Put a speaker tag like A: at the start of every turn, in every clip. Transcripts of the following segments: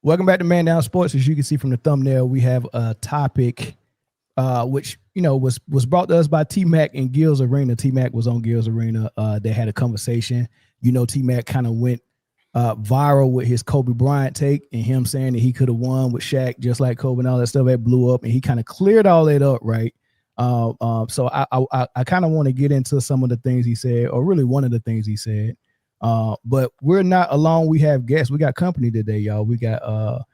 A: Welcome back to Man Down Sports. As you can see from the thumbnail, we have a topic which was brought to us by T-Mac and Gil's Arena. T-Mac was on Gil's Arena. They had a conversation. T-Mac kind of went viral with his Kobe Bryant take and him saying that he could have won with Shaq just like Kobe and all that stuff that blew up, and he kind of cleared all that up, right? So I kind of want to get into some of the things he said, or really one of the things he said. But we're not alone. We have guests. We got company today, y'all. We got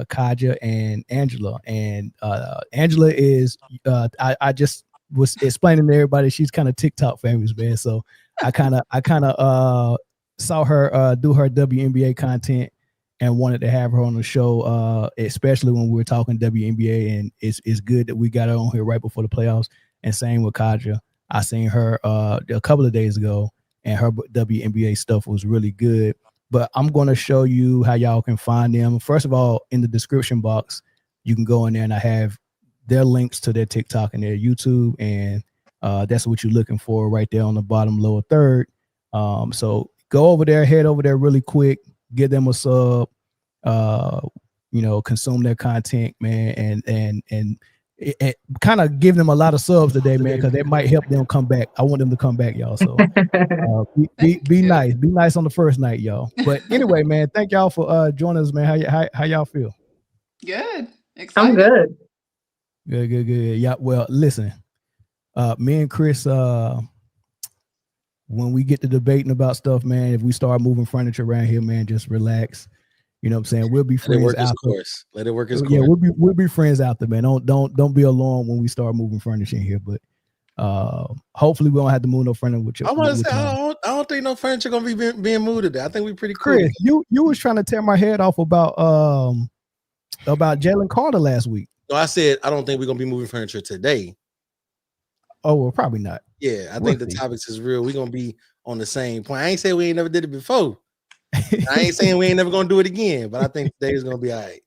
A: Katja and Angela. And Angela is I just was explaining to everybody she's kind of TikTok famous, man. So I kind of saw her do her WNBA content and wanted to have her on the show, especially when we were talking WNBA. And it's good that we got her on here right before the playoffs. And same with Katja. I seen her a couple of days ago, and her WNBA stuff was really good. But I'm going to show you how y'all can find them. First of all, in the description box, you can go in there, and I have their links to their TikTok and their YouTube, and that's what you're looking for right there on the bottom lower third. So go over there, head over there really quick, give them a sub, consume their content, man, and kind of give them a lot of subs today, man, because that might help them come back. I want them to come back, y'all. So be nice on the first night, y'all. But anyway, man, thank y'all for joining us, man. How y'all feel?
B: Good. Excited.
C: I'm good.
A: Good. Yeah. Well, listen, me and Chris, when we get to debating about stuff, man, if we start moving furniture around here, man, just relax. You know what I'm saying? We'll be friends out there.
D: Let it work its course.
A: Yeah, we'll be friends out there, man. Don't be alone when we start moving furniture in here. But hopefully we don't have to move no furniture with you.
D: I want to say I don't think no furniture gonna be being moved today. I think we pretty cool.
A: Chris, you was trying to tear my head off about Jalen Carter last week.
D: No, I said I don't think we're gonna be moving furniture today.
A: Oh well, probably not.
D: Yeah, I think the topics is real. We're gonna be on the same point. I ain't saying we ain't never did it before. I ain't saying we ain't never gonna do it again, but I think today's gonna be all right.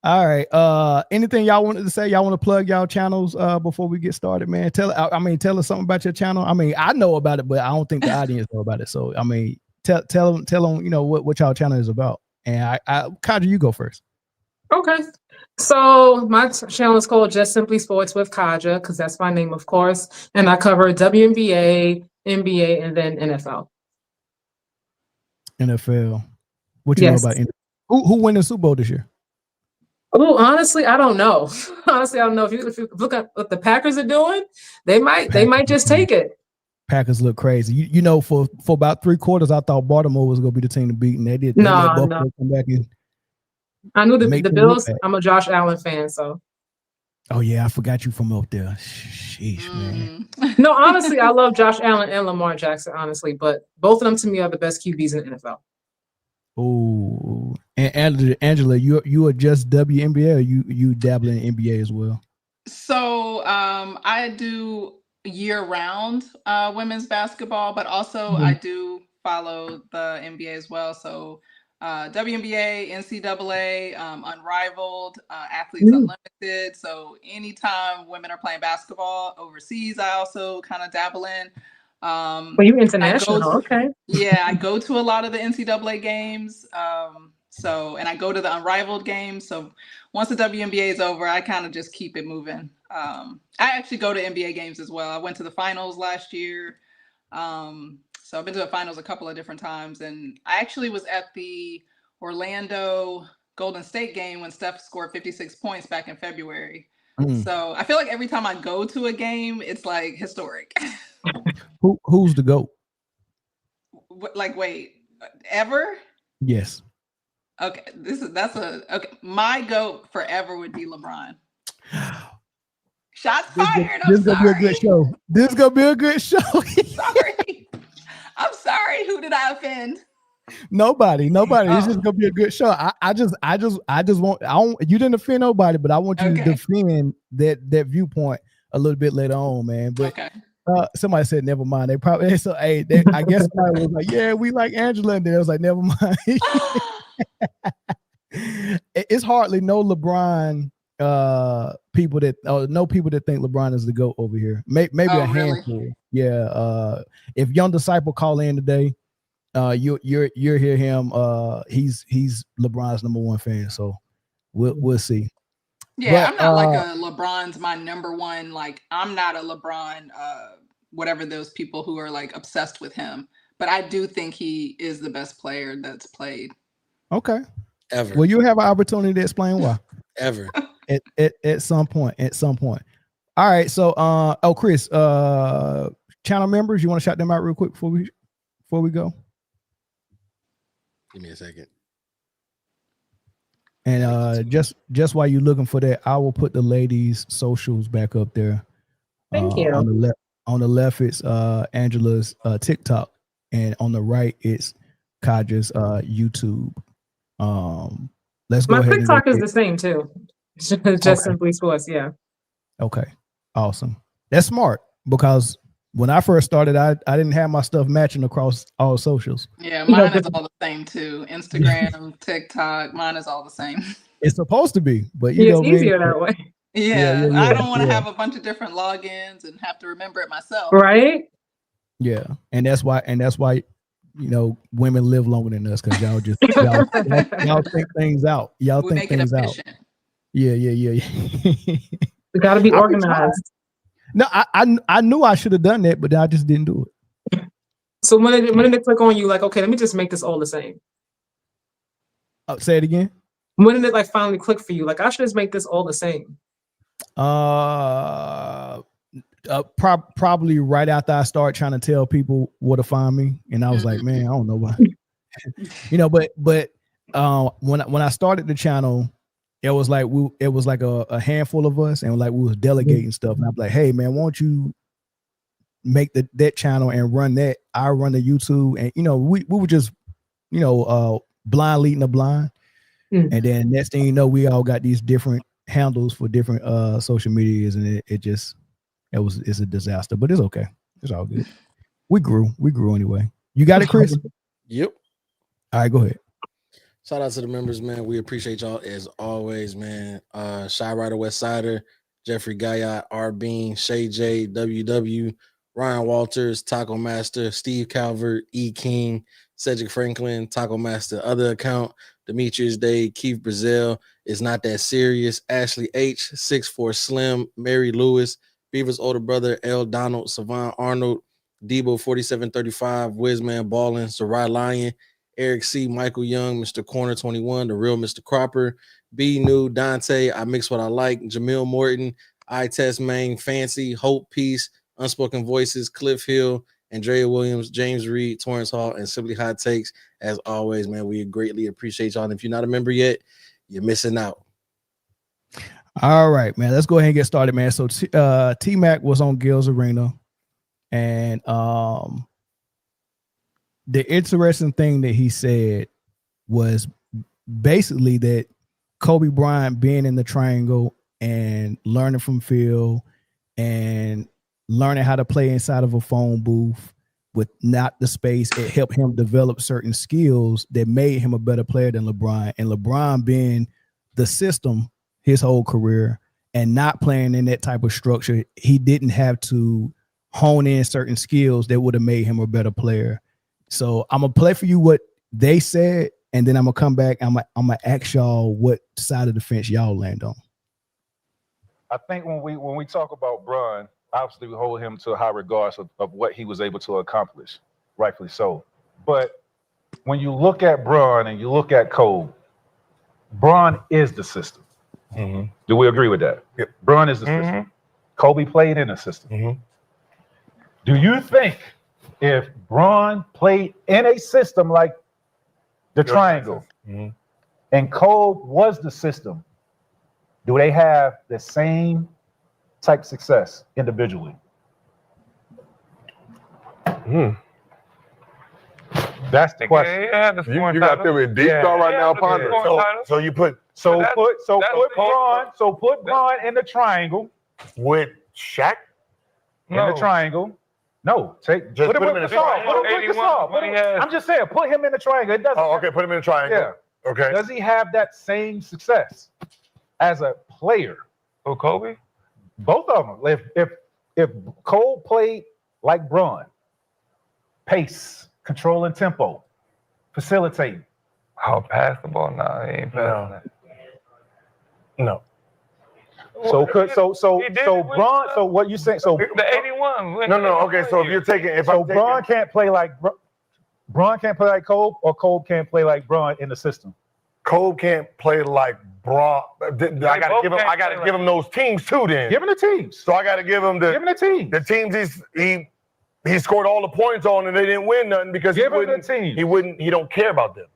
A: All right. Anything y'all wanted to say? Y'all want to plug y'all channels before we get started, man? Tell us something about your channel. I mean, I know about it, but I don't think the audience know about it. So I mean, tell them, what y'all channel is about. And Katja, you go first.
C: Okay. So my channel is called Just Simply Sports with Katja, because that's my name, of course. And I cover WNBA, NBA, and then NFL.
A: NFL. What you know about NFL? Who won the Super Bowl this year?
C: Oh, honestly, I don't know. If you look at what the Packers are doing, they might just take it.
A: Packers look crazy. For about 3 quarters, I thought Baltimore was gonna be the team to beat, and they did.
C: No.
A: Come back and
C: I knew the Bills. I'm a Josh Allen fan, so.
A: Oh yeah, I forgot you from up there. Sheesh, man.
C: No, honestly, I love Josh Allen and Lamar Jackson, honestly, but both of them to me are the best QBs in the NFL.
A: Oh, and Angela, you are just WNBA, or you dabble in NBA as well?
B: So I do year-round women's basketball, but also I do follow the NBA as well. So WNBA, NCAA, Unrivaled, Athletes Unlimited. So anytime women are playing basketball overseas, I also kind of dabble in.
C: Well, you're international, okay.
B: Yeah, I go to a lot of the NCAA games. And I go to the Unrivaled games. So once the WNBA is over, I kind of just keep it moving. I actually go to NBA games as well. I went to the finals last year. So I've been to the finals a couple of different times, and I actually was at the Orlando Golden State game when Steph scored 56 points back in February. So I feel like every time I go to a game, it's like historic.
A: Who's the GOAT?
B: Wait, ever?
A: Yes.
B: Okay, okay. My GOAT forever would be LeBron. Shots fired.
A: This is gonna be a good show. This is gonna be a good show.
B: Sorry. I'm sorry. Who did I offend?
A: Nobody. It's just gonna be a good show. I just want. You didn't offend nobody, but I want you to defend that viewpoint a little bit later on, man. But somebody said never mind. They probably I guess somebody was like, yeah, we like Angela, and then it was like, never mind. It's hardly no LeBron people that think LeBron is the GOAT over here. Maybe a handful. Really? Yeah. If Young Disciple call in today, you hear him. He's LeBron's #1 fan, so we'll see.
B: Yeah,
A: But,
B: I'm not like a LeBron's my #1. Like, I'm not a LeBron, whatever those people who are like obsessed with him. But I do think he is the best player that's played.
A: Okay.
D: Ever.
A: Well, you have an opportunity to explain why.
D: Ever.
A: At some point. All right. So, Chris, channel members, you want to shout them out real quick before we go?
D: Give me a second.
A: And just while you're looking for that, I will put the ladies' socials back up there.
C: Thank you.
A: On the left, it's Angela's TikTok, and on the right, it's Katja's YouTube. Let's go
C: My
A: ahead.
C: TikTok is the same too. Just Simply Sports, yeah.
A: Okay, awesome. That's smart because when I first started, I didn't have my stuff matching across all socials.
B: Yeah, mine is all the same too. Instagram, TikTok, mine is all the same.
A: It's supposed to be, but
C: it's easier that way.
B: Yeah, I don't want to have a bunch of different logins and have to remember it myself.
C: Right?
A: Yeah, and that's why women live longer than us because y'all think things out. Y'all think things out. Yeah.
C: We got to be organized.
A: No, I knew I should have done that, but I just didn't do it.
C: So when did it click on you? Like, okay, let me just make this all the same.
A: Say it again.
C: When did it like finally click for you? Like, I should just make this all the same.
A: Probably right after I started trying to tell people where to find me, and I was like, man, I don't know why. But when I started the channel, it was like a handful of us, and like we was delegating stuff, and I'm like, hey man, won't you make that channel and run that? I run the YouTube, and we were just blind leading the blind. And then next thing you know, we all got these different handles for different social medias, and it's a disaster, but it's okay. It's all good. We grew anyway. You got it, Chris?
D: Yep.
A: All right, go ahead.
D: Shout out to the members, man. We appreciate y'all as always, man. Shy Rider West Sider, Jeffrey Guyot, R Bean, Shay J, WW, Ryan Walters, Taco Master, Steve Calvert, E King, Cedric Franklin, Taco Master, other account, Demetrius Day, Keith Brazil, It's Not That Serious, Ashley H, 6'4 Slim, Mary Lewis, Beaver's older brother, L. Donald, Savon Arnold, Debo 4735, Wizman Ballin, Sarai Lion, Eric C, Michael Young, Mr. Corner 21, The Real Mr. Cropper, B New, Dante, I Mix What I Like, Jamil Morton, I Test Main, Fancy, Hope Peace, Unspoken Voices, Cliff Hill, Andrea Williams, James Reed, Torrance Hall, and Simply Hot Takes. As always, man, we greatly appreciate y'all. And if you're not a member yet, you're missing out.
A: All right, man. Let's go ahead and get started, man. So T-Mac was on Gil's Arena, and the interesting thing that he said was basically that Kobe Bryant being in the triangle and learning from Phil and learning how to play inside of a phone booth with not the space, it helped him develop certain skills that made him a better player than LeBron. And LeBron being the system his whole career and not playing in that type of structure, he didn't have to hone in certain skills that would have made him a better player. So I'm gonna play for you what they said, and then I'm gonna come back. I'm gonna ask y'all what side of the fence y'all land on.
E: I think when we talk about Bron, obviously we hold him to high regards of what he was able to accomplish, rightfully so. But when you look at Bron and you look at Kobe, Bron is the system. Mm-hmm. Do we agree with that? Yep. Bron is the system. Kobe played in a system. Do you think if Bron played in a system like the triangle and Kobe was the system, do they have the same type success individually? That's the question.
F: You got them in deep thought right now, ponder. So
E: put Bron in the triangle
F: with Shaq
E: in the triangle. No, put him in the triangle. I'm just saying, put him in the triangle. It doesn't.
F: Oh, okay, put him in the triangle.
E: Yeah.
F: Okay.
E: Does he have that same success as a player?
F: Oh, Kobe?
E: Both of them. If Cole played like Bron, pace, controlling tempo, facilitating.
G: Oh, pass the ball? Nah, he ain't passing that.
F: No.
E: So Bron. So what you saying? So
G: The 81.
F: No. Okay, so
E: Bron can't play like Bron can't play like Kobe, or Kobe can't play like Bron in the system.
F: Kobe can't play like Bron. I gotta give him those teams too. Then
E: Give him the teams.
F: So I gotta give him the teams he scored all the points on, and they didn't win nothing because he don't care about them.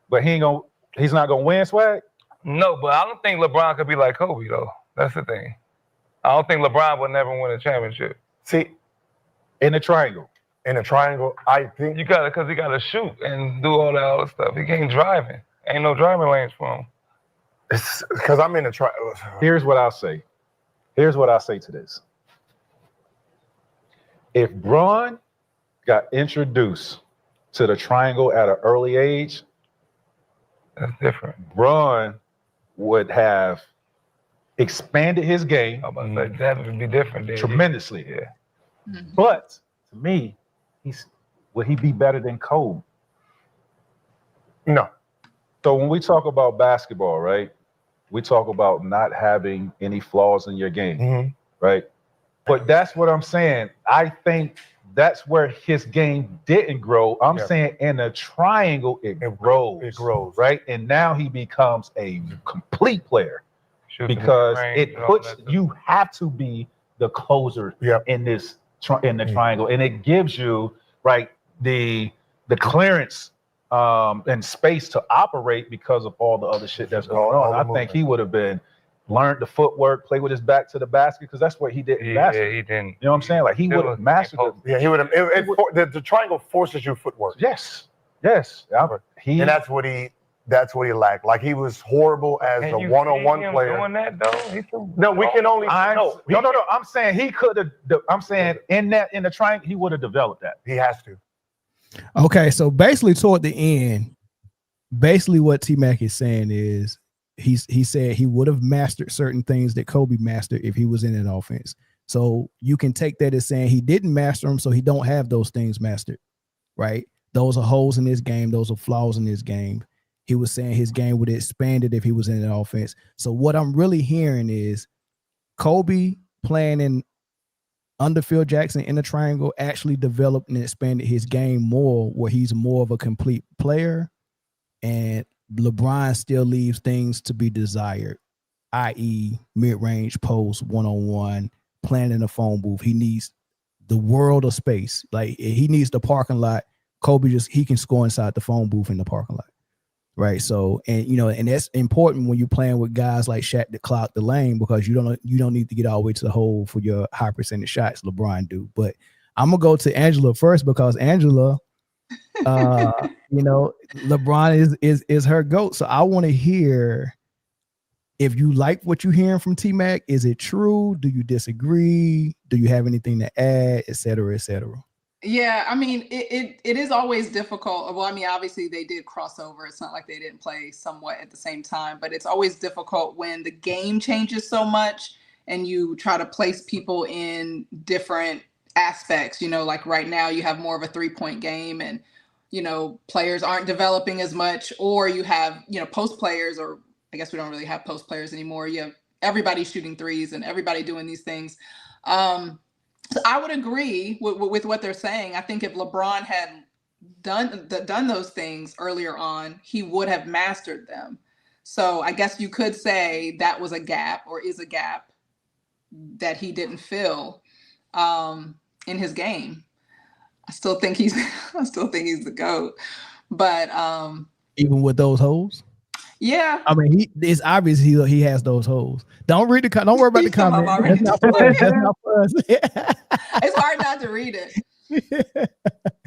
E: But he's not gonna win, Swag.
G: No, but I don't think LeBron could be like Kobe though. That's the thing. I don't think LeBron would never win a championship.
F: See,
E: in the triangle,
F: I think
G: he gotta shoot and do all that other stuff. He ain't driving. Ain't no driving lanes for him.
F: It's because I'm in the triangle.
E: Here's what I'll say to this. If Bron got introduced to the triangle at an early age,
G: that's different.
E: Bron would have expanded his game.
G: I'm about to say that would be different.
E: Tremendously.
G: Yeah.
B: Mhm.
E: But to me, would he be better than Kobe?
F: No.
E: So when we talk about basketball, right, we talk about not having any flaws in your game, right? But that's what I'm saying. I think that's where his game didn't grow. I'm saying in a triangle, it grows. It grows, right? And now he becomes a complete player because it puts you have to be the closer in this in the triangle, and it gives you the clearance and space to operate because of all the other shit that's going on. I think he would have learned the footwork, play with his back to the basket, because that's what he did in basketball.
G: Yeah, he didn't.
E: You know what I'm saying? Like he would have mastered it.
F: Yeah, he would have. The triangle forces you footwork.
E: Yes.
F: And that's what he lacked. Like he was horrible as a one-on-one player.
G: Doing that though?
F: No, we can only.
E: No. I'm saying he could have. I'm saying in the triangle, he would have developed that.
F: He has to.
A: Okay, so basically toward the end, what T-Mac is saying is he said he would have mastered certain things that Kobe mastered if he was in an offense. So you can take that as saying he didn't master them, so he don't have those things mastered, right? Those are holes in his game. Those are flaws in his game. He was saying his game would have expanded if he was in an offense. So what I'm really hearing is Kobe playing in under Phil Jackson in the triangle actually developed and expanded his game more, where he's more of a complete player, and LeBron still leaves things to be desired, i.e. mid-range, post, one-on-one, playing in a phone booth. He needs the world of space. Like he needs the parking lot. Kobe he can score inside the phone booth in the parking lot. Right. So, and that's important when you're playing with guys like Shaq that clock the lane, because you don't need to get all the way to the hole for your high percentage shots. LeBron do. But I'm gonna go to Angela first, because Angela, LeBron is her GOAT. So I want to hear if you like what you're hearing from T-Mac. Is it true? Do you disagree? Do you have anything to add, et cetera, et cetera?
B: Yeah, I mean, it is always difficult. Well, I mean, obviously they did cross over. It's not like they didn't play somewhat at the same time, but it's always difficult when the game changes so much and you try to place people in different aspects. Like right now you have more of a 3-point game, and, players aren't developing as much, or you have, post players, or I guess we don't really have post players anymore. You have everybody shooting threes and everybody doing these things. So I would agree with what they're saying. I think if LeBron had done those things earlier on, he would have mastered them. So I guess you could say that was a gap, or is a gap, that he didn't fill in his game. I still think he's the GOAT. But
A: even with those holes?
B: Yeah.
A: I mean, it's obvious he has those holes. Don't worry about the comment. That's not for us.
B: It's hard not to read it.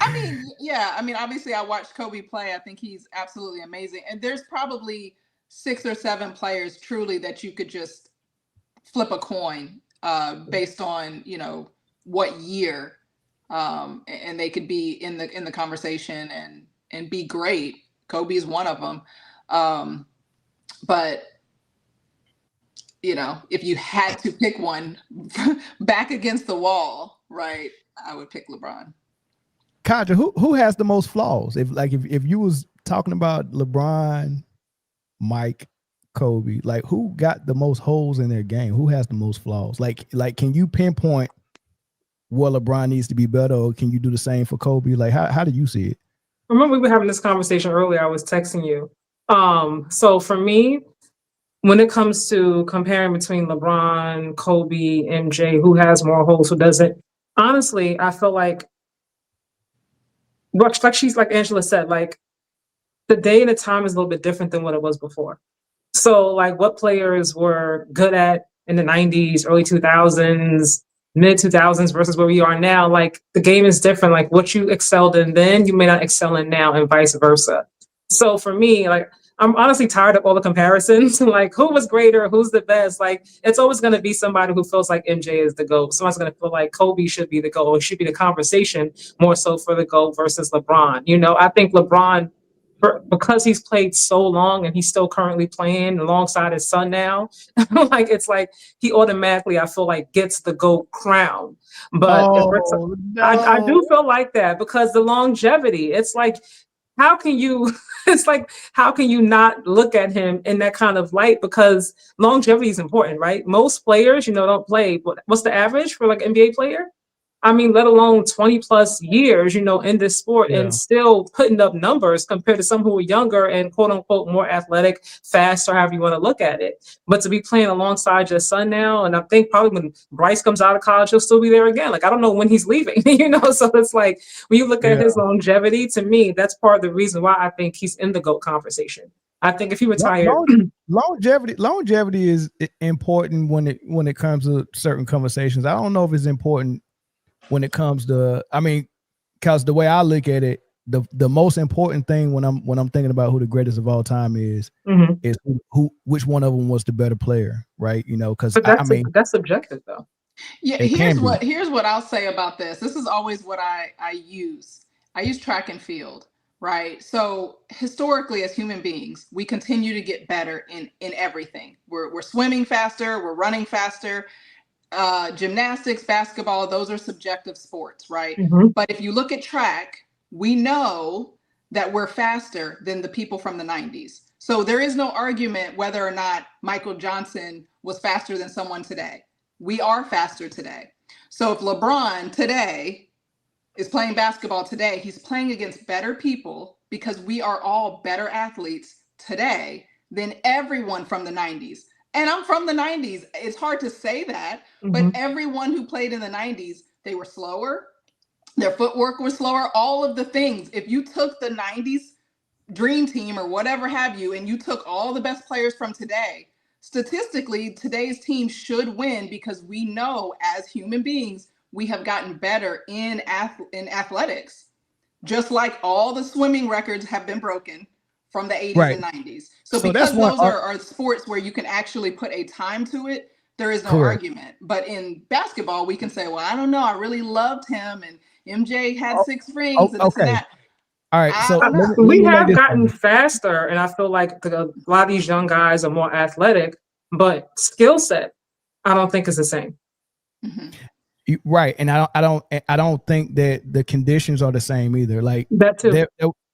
B: I mean, obviously I watched Kobe play. I think he's absolutely amazing. And there's probably 6 or 7 players truly that you could just flip a coin based on, what year, and they could be in the conversation and be great. Kobe is one of them. But if you had to pick one back against the wall, right, I would pick LeBron.
A: Katja, who has the most flaws? If you was talking about LeBron, Mike, Kobe, like who got the most holes in their game? Who has the most flaws? Like can you pinpoint where LeBron needs to be better, or can you do the same for Kobe? Like how do you see it?
C: I remember we were having this conversation earlier. I was texting you. So for me, when it comes to comparing between LeBron, Kobe, MJ, who has more holes, who doesn't, honestly, I feel like like Angela said, like the day and the time is a little bit different than what it was before. So like what players were good at in the 90s, early 2000s, mid 2000s versus where we are now, like the game is different. Like what you excelled in then, you may not excel in now, and vice versa. So for me, like I'm honestly tired of all the comparisons. Like who was greater, who's the best? Like it's always going to be somebody who feels like MJ is the GOAT. Someone's going to feel like Kobe should be the GOAT, or should be the conversation more so for the GOAT versus LeBron. You know, I think LeBron, because he's played so long and he's still currently playing alongside his son now, like it's like he automatically, I feel like, gets the GOAT crown. But I do feel like that because the longevity, it's like, how can you not look at him in that kind of light? Because longevity is important, right? Most players, don't play. What's the average for like an NBA player? I mean, let alone 20 plus years, in this sport, and still putting up numbers compared to some who are younger and quote unquote more athletic, fast, or however you want to look at it. But to be playing alongside your son now, and I think probably when Bryce comes out of college, he'll still be there again. Like, I don't know when he's leaving, so it's like, when you look at his longevity, to me, that's part of the reason why I think he's in the GOAT conversation. I think if he retired,
A: longevity is important when it comes to certain conversations. I don't know if it's important when it comes to, because the way I look at it, the most important thing when I'm thinking about who the greatest of all time is which one of them was the better player, right? Because
C: that's subjective though.
B: Yeah, here's what I'll say about this. This is always what I use. I use track and field, right? So historically, as human beings, we continue to get better in everything. We're swimming faster, we're running faster. Gymnastics, basketball, those are subjective sports, right? But if you look at track, we know that we're faster than the people from the 90s. So there is no argument whether or not Michael Johnson was faster than someone today. We are faster today. So if LeBron today is playing basketball today, he's playing against better people because we are all better athletes today than everyone from the 90s. And I'm from the 90s. It's hard to say that, but everyone who played in the 90s, they were slower. Their footwork was slower. All of the things. If you took the 90s dream team or whatever have you, and you took all the best players from today, statistically, today's team should win because we know as human beings, we have gotten better in athletics. Just like all the swimming records have been broken from the 80s and 90s. So because those are sports where you can actually put a time to it, there is no argument. But in basketball, we can say, well, I don't know, I really loved him, and MJ had 6 rings and this and that.
A: All right, so
C: we have gotten faster, and I feel like a lot of these young guys are more athletic, but skill set, I don't think is the same.
A: Right, and I don't think that the conditions are the same either. Like
C: that too.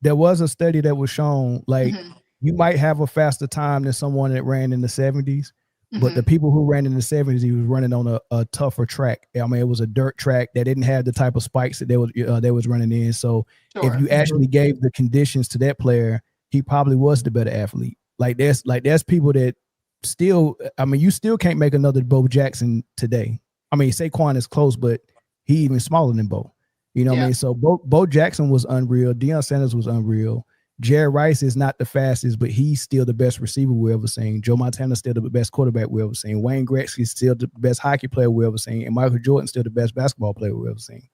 A: There was a study that was shown, like you might have a faster time than someone that ran in the 70s, but the people who ran in the 70s, he was running on a tougher track. I mean, it was a dirt track that didn't have the type of spikes that they was running in. So if you actually gave the conditions to that player, he probably was the better athlete. Like there's people that still, you still can't make another Bo Jackson today. I mean, Saquon is close, but he even smaller than Bo. You know what I mean? So Bo Jackson was unreal. Deion Sanders was unreal. Jerry Rice is not the fastest, but he's still the best receiver we ever seen. Joe Montana's still the best quarterback we ever seen. Wayne Gretzky's still the best hockey player we ever seen. And Michael Jordan's still the best basketball player we ever seen.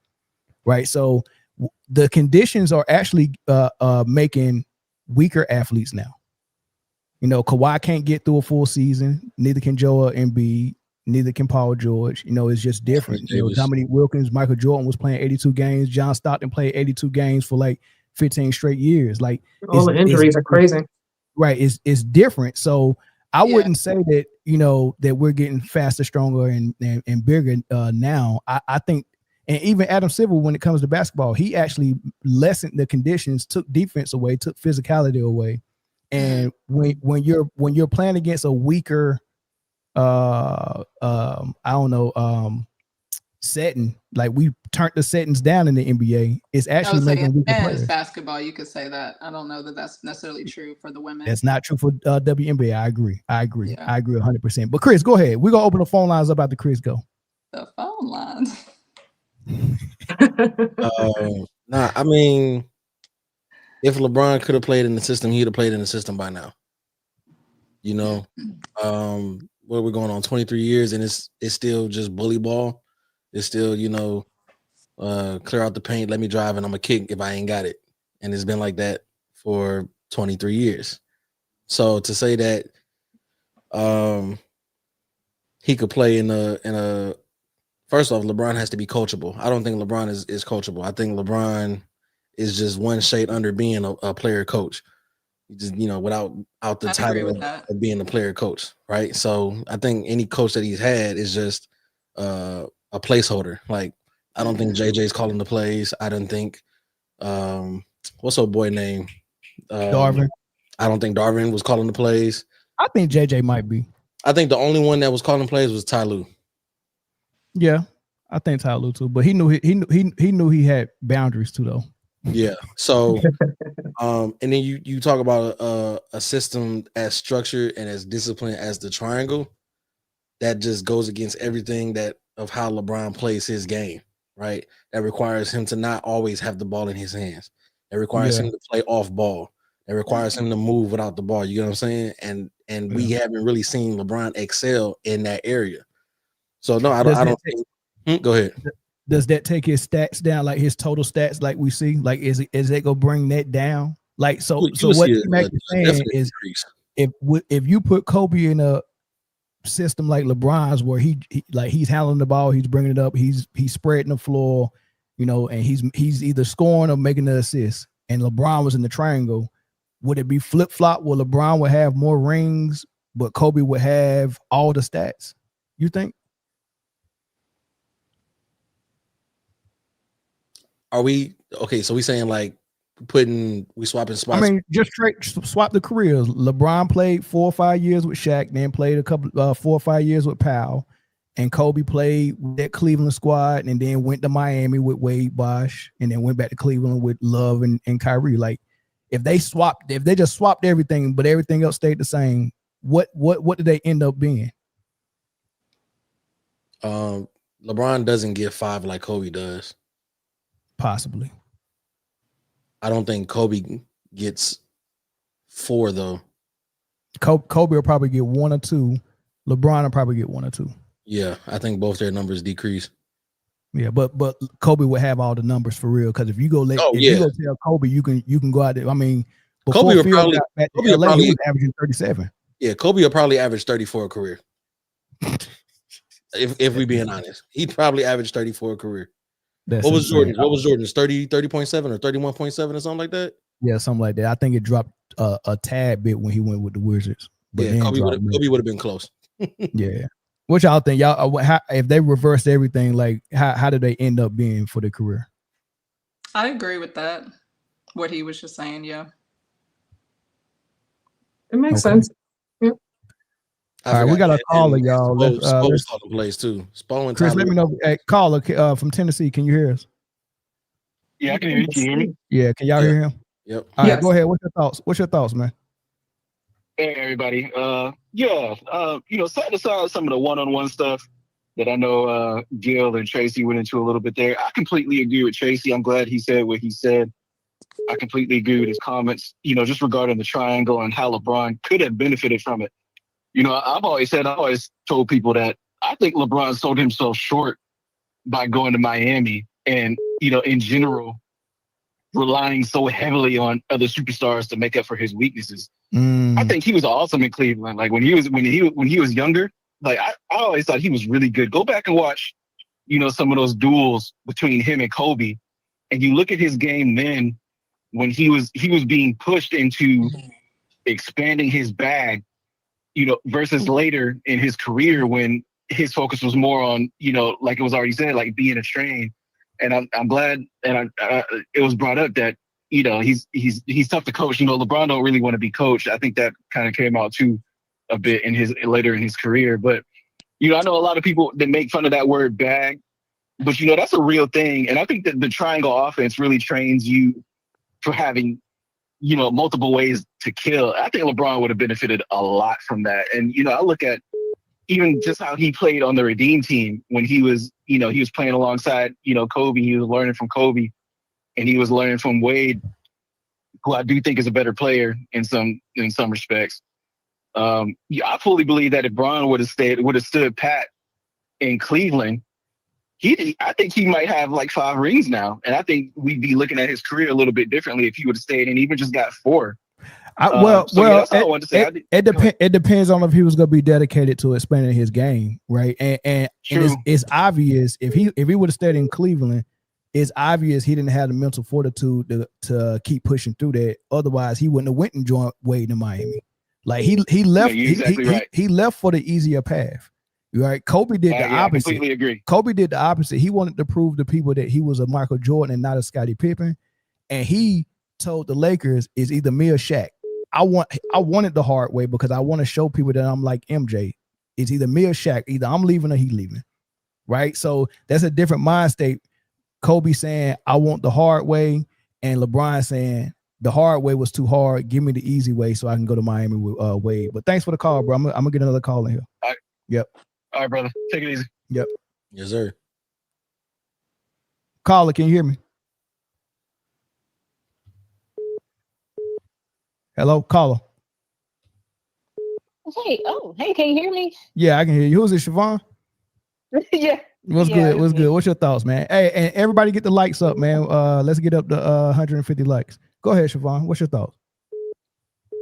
A: Right? So the conditions are actually making weaker athletes now. Kawhi can't get through a full season. Neither can Joel Embiid. Neither can Paul George. It's just different. Dominique Wilkins, Michael Jordan was playing 82 games. John Stockton played 82 games for like 15 straight years. Like
C: all the injuries are crazy.
A: Right. It's different. So I wouldn't say that, that we're getting faster, stronger, and bigger now. I think, And even Adam Silver, when it comes to basketball, he actually lessened the conditions, took defense away, took physicality away. And when you're playing against a weaker, setting, like we turned the settings down in the NBA, it's actually making weaker players.
B: Basketball, you could say that. I don't know that that's necessarily true for the women.
A: That's not true for WNBA. I agree.
B: Yeah.
A: I agree 100%. But Chris, go ahead. We're gonna open the phone lines up after Chris go.
B: The phone lines.
D: I mean, if LeBron could have played in the system, he'd have played in the system by now. You know, what we're going on 23 years, and it's still just bully ball. It's still, you know, clear out the paint, let me drive, and I'm gonna kick if I ain't got it. And it's been like that for 23 years. So to say that he could play in a first off, LeBron has to be coachable. I don't think LeBron is coachable. I think LeBron is just one shade under being a player coach. Just, you know, without the title of being a player coach, right? So I think any coach that he's had is just a placeholder. Like, I don't think JJ's calling the plays. I don't think what's her boy name?
A: Darvin.
D: I don't think Darvin was calling the plays.
A: I think JJ might be.
D: I think the only one that was calling plays was Ty Lue.
A: Yeah, I think Ty Lue too, but he knew he had boundaries too, though.
D: Yeah. So, and then you talk about a system as structured and as disciplined as the triangle. That just goes against everything of how LeBron plays his game, right? That requires him to not always have the ball in his hands. That requires him to play off ball. That requires him to move without the ball. You know what I'm saying? And we haven't really seen LeBron excel in that area. So no, I don't think. Go ahead.
A: Does that take his stats down, like his total stats, like we see? Like, is it gonna bring that down? Like, so what T-Mac is saying is, if you put Kobe in a system like LeBron's, where he's handling the ball, he's bringing it up, he's spreading the floor, you know, and he's either scoring or making the assist, and LeBron was in the triangle, would it be flip flop where LeBron would have more rings, but Kobe would have all the stats? You think?
D: Are we okay? So we saying like we swapping spots?
A: I mean, just straight swap the careers. LeBron played 4 or 5 years with Shaq, then played a couple 4 or 5 years with Powell, and Kobe played with that Cleveland squad, and then went to Miami with Wade, Bosh, and then went back to Cleveland with Love and Kyrie. Like, if they just swapped everything, but everything else stayed the same, what did they end up being?
D: LeBron doesn't get 5 like Kobe does.
A: Possibly.
D: I don't think Kobe gets 4 though.
A: Kobe will probably get 1 or 2. LeBron will probably get 1 or 2.
D: Yeah, I think both their numbers decrease.
A: Yeah, but Kobe would have all the numbers for real, because if you go you go tell Kobe you can go out there. I mean,
D: Kobe would probably
A: he was averaging 37.
D: Yeah, Kobe will probably average 34 a career. if we being honest, he'd probably average 34 a career. What was Jordan? What was Jordan's 30.7 or 31.7 or something like that?
A: Yeah, something like that. I think it dropped a tad bit when he went with the Wizards. But
D: yeah, Kobe would have been close.
A: Yeah. What y'all think? If they reversed everything, like how did they end up being for their career?
B: I agree with that. What he was just saying, yeah.
C: It makes sense. Yeah.
A: All right, we got a caller, y'all.
D: Let's talk the plays too.
A: Chris, let me know. Caller from Tennessee, can you hear us?
H: Yeah, I can hear you. Can you hear me?
A: Yeah, can y'all hear him?
D: Yep.
A: All right, go ahead. What's your thoughts, man?
H: Hey, everybody. Setting aside some of the one-on-one stuff that I know Gil and Tracy went into a little bit there, I completely agree with Tracy. I'm glad he said what he said. I completely agree with his comments, just regarding the triangle and how LeBron could have benefited from it. I've always told people that I think LeBron sold himself short by going to Miami and, in general, relying so heavily on other superstars to make up for his weaknesses. I think he was awesome in Cleveland. Like when he was younger, like I always thought he was really good. Go back and watch, some of those duels between him and Kobe, and you look at his game then when he was being pushed into expanding his bag, versus later in his career when his focus was more on, like it was already said, like being a train and I'm glad, and it was brought up that he's tough to coach. LeBron don't really want to be coached. I think that kind of came out too a bit later in his career. But I know a lot of people that make fun of that word bag, but that's a real thing. And I think that the triangle offense really trains you for having multiple ways to kill. I think LeBron would have benefited a lot from that. And I look at even just how he played on the Redeem team when he was playing alongside Kobe. He was learning from Kobe, and he was learning from Wade, who I do think is a better player in some respects. I fully believe that if Bron would have stood pat in Cleveland, I think he might have like 5 rings now, and I think we'd be looking at his career a little bit differently if he would have stayed and even just got 4. That's all I wanted to say.
A: It depends on if he was going to be dedicated to expanding his game, right? And it's obvious if he would have stayed in Cleveland, it's obvious he didn't have the mental fortitude to keep pushing through that. Otherwise, he wouldn't have went and joined Wade in Miami. Like he left.
H: No, exactly right.
A: He left for the easier path. Right? Kobe did the opposite.
H: I completely agree.
A: Kobe did the opposite. He wanted to prove to people that he was a Michael Jordan and not a Scottie Pippen. And he told the Lakers, "It's either me or Shaq. I want it the hard way because I want to show people that I'm like MJ. It's either me or Shaq. Either I'm leaving or he leaving." Right? So that's a different mind state. Kobe saying, "I want the hard way," and LeBron saying, "The hard way was too hard. Give me the easy way so I can go to Miami with Wade." But thanks for the call, bro. I'm gonna get another call in here.
H: All right.
A: Yep.
H: All right, brother. Take it easy.
A: Yep.
D: Yes, sir.
A: Caller, can you hear me? Hello, caller.
I: Hey, can you hear me?
A: Yeah, I can hear you. Who's it, Siobhan?
I: Yeah.
A: What's good? What's good? What's your thoughts, man? Hey, and everybody get the likes up, man. Let's get up to 150 likes. Go ahead, Siobhan. What's your thoughts?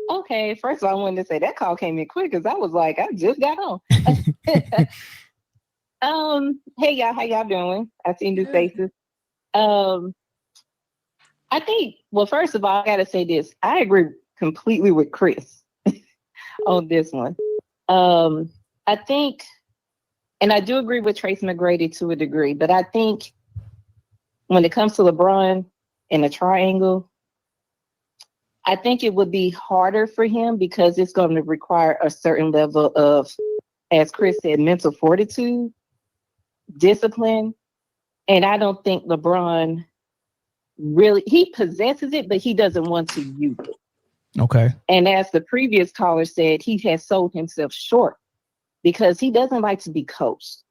I: Okay, first of all, I wanted to say that call came in quick because I was like, I just got on. Hey y'all, how y'all doing? I see new faces. I think, well, first of all, I gotta say this. I agree completely with Chris on this one. I think, and I do agree with Tracy McGrady to a degree, but I think when it comes to LeBron in a triangle, I think it would be harder for him because it's going to require a certain level of, as Chris said, mental fortitude, discipline. And I don't think LeBron really, he possesses it, but he doesn't want to use it.
A: Okay.
I: And as the previous caller said, he has sold himself short because he doesn't like to be coached.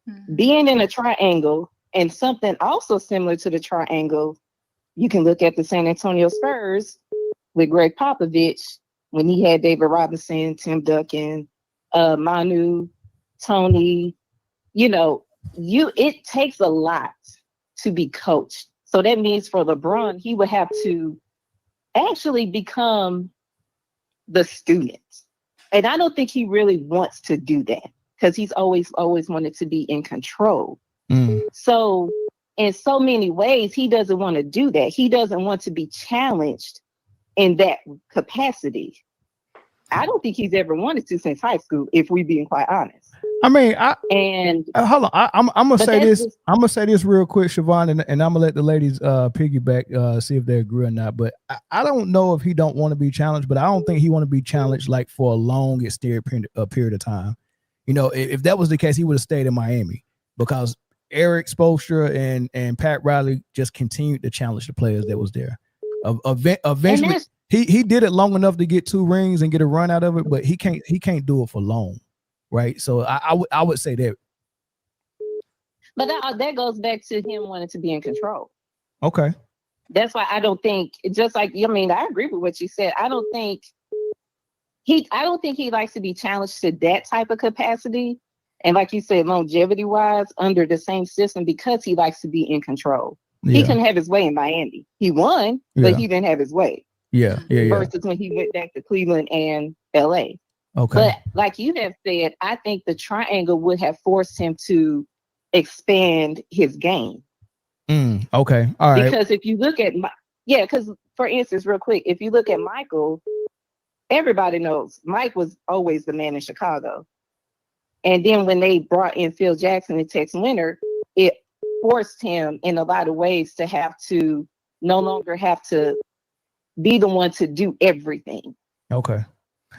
I: Mm-hmm. Being in a triangle, and something also similar to the triangle, you can look at the San Antonio Spurs with Greg Popovich when he had David Robinson, Tim Duncan, Manu, Tony. It takes a lot to be coached. So that means for LeBron, he would have to actually become the student. And I don't think he really wants to do that because he's always wanted to be in control. Mm. So in so many ways, he doesn't want to do that. He doesn't want to be challenged in that capacity. I don't think he's ever wanted to since high school, if we're being quite honest.
A: I mean,
I: hold
A: on. I'm gonna say this. I'm gonna say this real quick, Siobhan, and I'm gonna let the ladies piggyback, see if they agree or not. But I don't know if he don't want to be challenged, but I don't think he want to be challenged like for a long extended period of time. If that was the case, he would have stayed in Miami because Eric Spoelstra and Pat Riley just continued to challenge the players that was there. Eventually, he did it long enough to get 2 rings and get a run out of it, but he can't do it for long, right? So I would say that.
I: But that goes back to him wanting to be in control.
A: Okay.
I: That's why I don't think, just like, I agree with what you said. I don't think he likes to be challenged to that type of capacity. And like you said, longevity wise, under the same system, because he likes to be in control. Yeah. He couldn't have his way in Miami. He won, but he didn't have his way.
A: Yeah.
I: Versus when he went back to Cleveland and LA.
A: Okay.
I: But like you have said, I think the triangle would have forced him to expand his game.
A: Okay. All right.
I: Because if you look at because for instance, real quick, if you look at Michael, everybody knows Mike was always the man in Chicago. And then when they brought in Phil Jackson and Tex Leonard, it forced him in a lot of ways to have to no longer have to be the one to do everything.
A: Okay.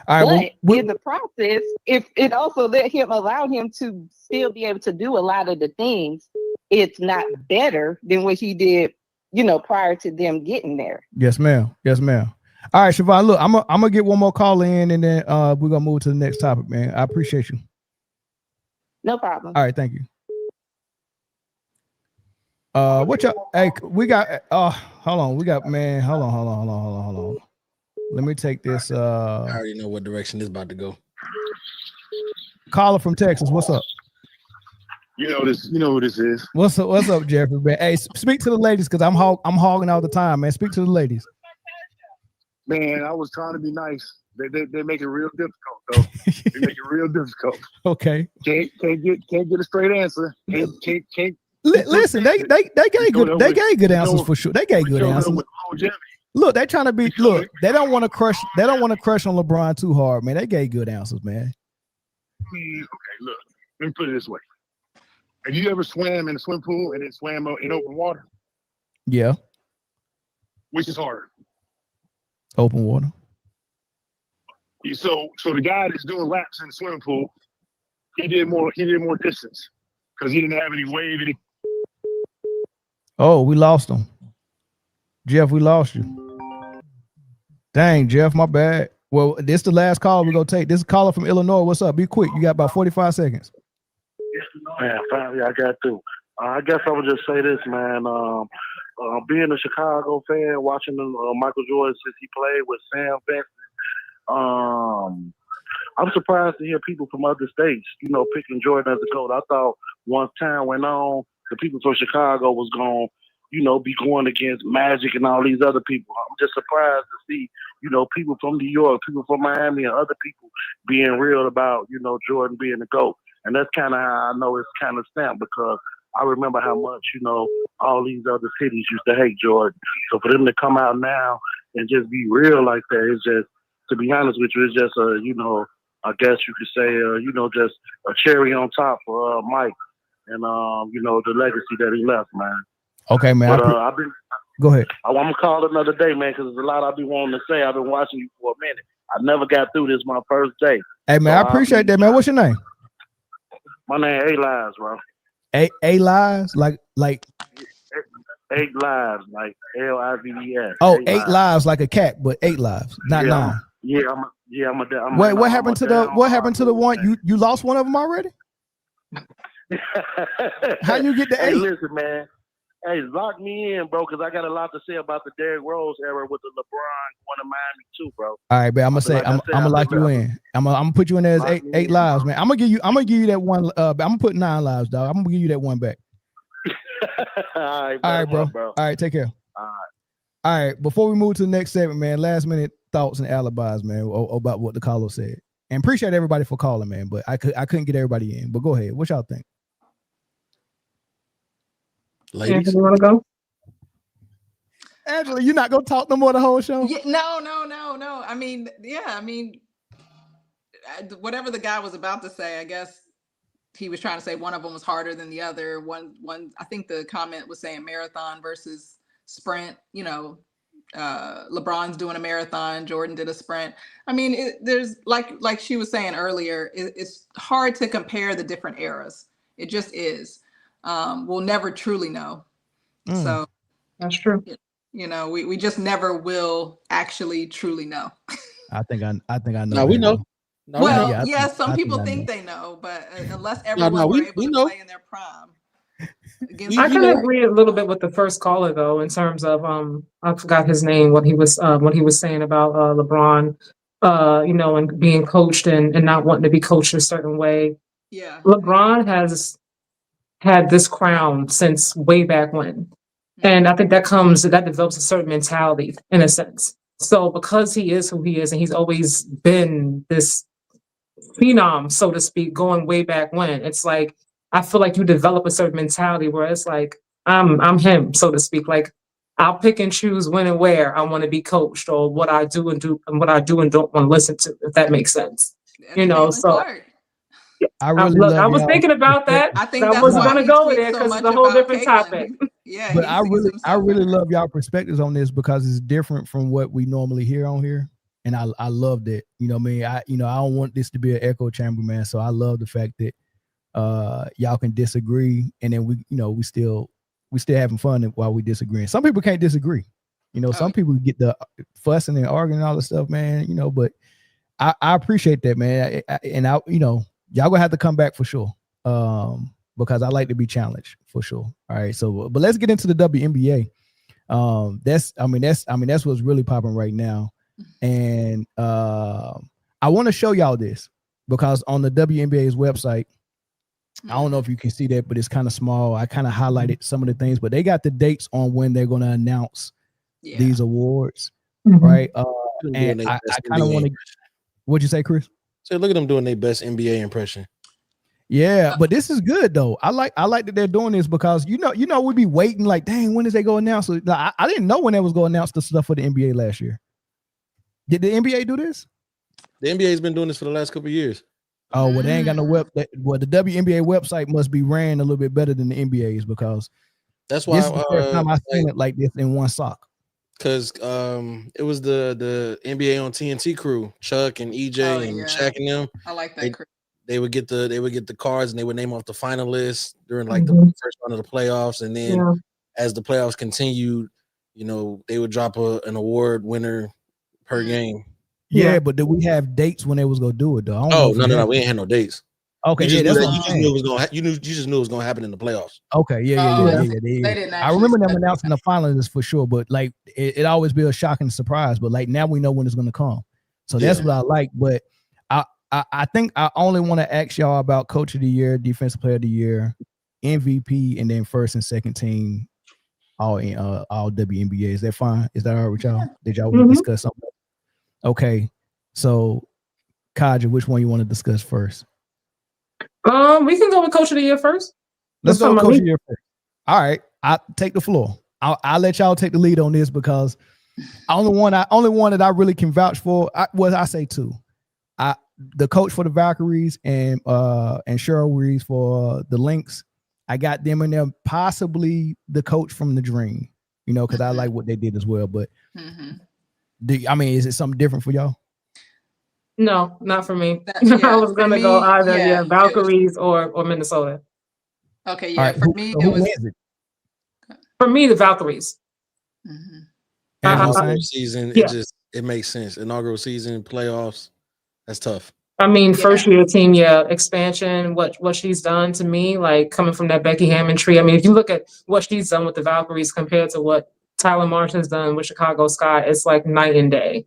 A: All right.
I: But in the process, if it also allowed him to still be able to do a lot of the things, it's not better than what he did, prior to them getting there.
A: Yes, ma'am. Yes, ma'am. All right, Siobhan, look, I'm gonna get one more call in, and then we're gonna move to the next topic, man. I appreciate you.
I: No problem.
A: All right, thank you. What y'all? Hey, we got. Hold on. We got, man. Hold on. Let me take this.
D: I already know what direction this is about to go.
A: Caller from Texas. What's up?
J: You know who this is.
A: What's up, Jeffrey? Man, hey, speak to the ladies because I'm hogging all the time, man. Speak to the ladies.
J: Man, I was trying to be nice. They make it real difficult, though. They make it real difficult.
A: Okay.
J: Can't get a straight answer. Can't.
A: Listen, they gave good answers for sure. They gave good answers. Look, they trying to be. Look, they don't want to crush. They don't want to crush on LeBron too hard, man. They gave good answers, man.
J: Okay, look. Let me put it this way. Have you ever swam in a swim pool and then swam in open water?
A: Yeah.
J: Which is harder?
A: Open water.
J: So the guy that's doing laps in the swimming pool, he did more distance because he didn't have any wave.
A: Oh, we lost him. Jeff, we lost you. Dang, Jeff, my bad. Well, this is the last call we're going to take. This is a caller from Illinois. What's up? Be quick. You got about 45 seconds.
K: Man, finally I got through. I guess I would just say this, man. Being a Chicago fan, watching Michael Jordan since he played with Sam Vincent, I'm surprised to hear people from other states, picking Jordan as a GOAT. I thought once time went on, the people from Chicago was going, be going against Magic and all these other people. I'm just surprised to see, people from New York, people from Miami, and other people being real about, Jordan being the GOAT. And that's kind of how I know it's kind of stamped because I remember how much, all these other cities used to hate Jordan. So for them to come out now and just be real like that, it's just, to be honest with you, it's just I guess you could say, just a cherry on top for Mike and, the legacy that he left, man.
A: Okay, man.
K: But
A: go ahead.
K: I'm going to call another day, man, because there's a lot I've been wanting to say. I've been watching you for a minute. I never got through this my first day.
A: Hey, man, I appreciate that, man. What's your name?
K: My name A-Lives, bro.
A: A-Lives? Like
K: 8 lives, like L-I-V-E-S.
A: Oh, 8 lives like a cat, but 8 lives, not 9.
K: Wait,
A: what happened to the one? You lost one of them already? How you get the 8?
K: Hey, listen, man. Hey, lock me in, bro, because I got a lot to say about the Derrick Rose era with the LeBron going to Miami too, bro.
A: All right, man. I'm gonna lock you in. I'm gonna put you in there as 8 lives, man. I'm gonna give you that one. I'm gonna put 9 lives, dog. I'm gonna give you that one back.
K: All
A: right, bro. All right, take care. All right. Before we move to the next segment, man, last minute thoughts and alibis, man, about what the caller said. And appreciate everybody for calling, man. But I couldn't get everybody in. But go ahead. What y'all think?
C: Ladies, you want to go?
A: Angela, you're not gonna talk no more the whole show?
B: Yeah, no. I mean, whatever the guy was about to say, I guess he was trying to say one of them was harder than the other. One, I think the comment was saying marathon versus sprint. LeBron's doing a marathon, Jordan did a sprint. I mean, there's like she was saying earlier, it's hard to compare the different eras. It just is. We'll never truly know. So
C: that's true.
B: We just never will actually truly know.
A: I think I know.
D: No, we know.
B: No, well, some people think they know, but unless everyone were able to play in their prime.
C: I can agree a little bit with the first caller though, in terms of I forgot his name, what he was saying about LeBron, and being coached and not wanting to be coached a certain way.
B: Yeah.
C: LeBron has had this crown since way back when. And I think that develops a certain mentality in a sense. So because he is who he is and he's always been this phenom, so to speak, going way back when, it's like, I feel like you develop a certain mentality where it's like, I'm him, so to speak. Like I'll pick and choose when and where I want to be coached or what I do and what I do and don't want to listen to, if that makes sense. So
A: I really
C: Look,
A: love
C: I was
A: y'all
C: thinking about that.
B: I think
C: I
B: that's
C: wasn't
B: why
C: going to
B: he
C: go
B: tweets
C: there
B: so
C: because
B: much
C: it's a whole
B: about
C: different
B: Caitlyn.
C: topic.
B: Yeah,
A: but
B: he
A: I
B: sees himself
A: really
B: in her.
A: love y'all perspectives on this because it's different from what we normally hear on here. And I loved it. You know what I mean? I don't want this to be an echo chamber, man. So I love the fact that y'all can disagree and then we still having fun while we disagreeing. Some people can't disagree. Some people get the fussing and arguing and all this stuff, man, but I appreciate that, man. And y'all gonna have to come back for sure. Because I like to be challenged for sure. All right. So, but let's get into the WNBA. That's what's really popping right now. And I want to show y'all this because on the WNBA's website, I don't know if you can see that, but it's kind of small. I kind of highlighted some of the things, but they got the dates on when they're going to announce these awards, right? And I kind of want to. What'd you say, Chris?
D: So look at them doing their best NBA impression.
A: Yeah, but this is good though. I like that they're doing this because we'd be waiting like, dang, when is they go announce it? I didn't know when they was going to announce the stuff for the NBA last year. Did the NBA do this?
D: The NBA has been doing this for the last couple of years.
A: Oh, well, they ain't got no web. Well, the WNBA website must be ran a little bit better than the NBA's because
D: that's why
A: this is the first time I've seen it like this in one sock.
D: Because it was the NBA on TNT crew, Chuck and EJ and Shaq and them.
B: I like that crew.
D: They would get the cards and they would name off the finalists during like the first round of the playoffs, and then as the playoffs continued, they would drop an award winner per game.
A: Yeah, but do we have dates when they was gonna do it though?
D: No, we ain't had no dates.
A: Okay,
D: you just knew it was gonna happen in the playoffs.
A: Okay, yeah. They didn't. I remember them announcing the finalists for sure, but like it always be a shocking surprise. But like now we know when it's gonna come, so that's what I like. But I think I only want to ask y'all about Coach of the Year, Defensive Player of the Year, MVP, and then first and second team all WNBA. Is that fine? Is that all right with y'all? Did y'all want to discuss something? Okay, so Katja, which one you want to discuss first?
C: We can go with Coach of the Year first.
A: Let's go with Coach of the Year first. All right, I take the floor. I'll let y'all take the lead on this because only one that I really can vouch for. I say two. The coach for the Valkyries and Cheryl Reeves for the Lynx. I got them in there. Possibly the coach from the Dream. Because I like what they did as well. But is it something different for y'all?
C: No, not for me. I was gonna go either Valkyries or Minnesota.
B: Okay, yeah.
A: Right,
B: for me, it was
C: for me the Valkyries.
D: Inaugural season, it makes sense. Inaugural season, playoffs, that's tough.
C: I mean, first year team, expansion. What she's done to me, like coming from that Becky Hammond tree. I mean, if you look at what she's done with the Valkyries compared to what Tyler Marsh has done with Chicago Sky, it's like night and day.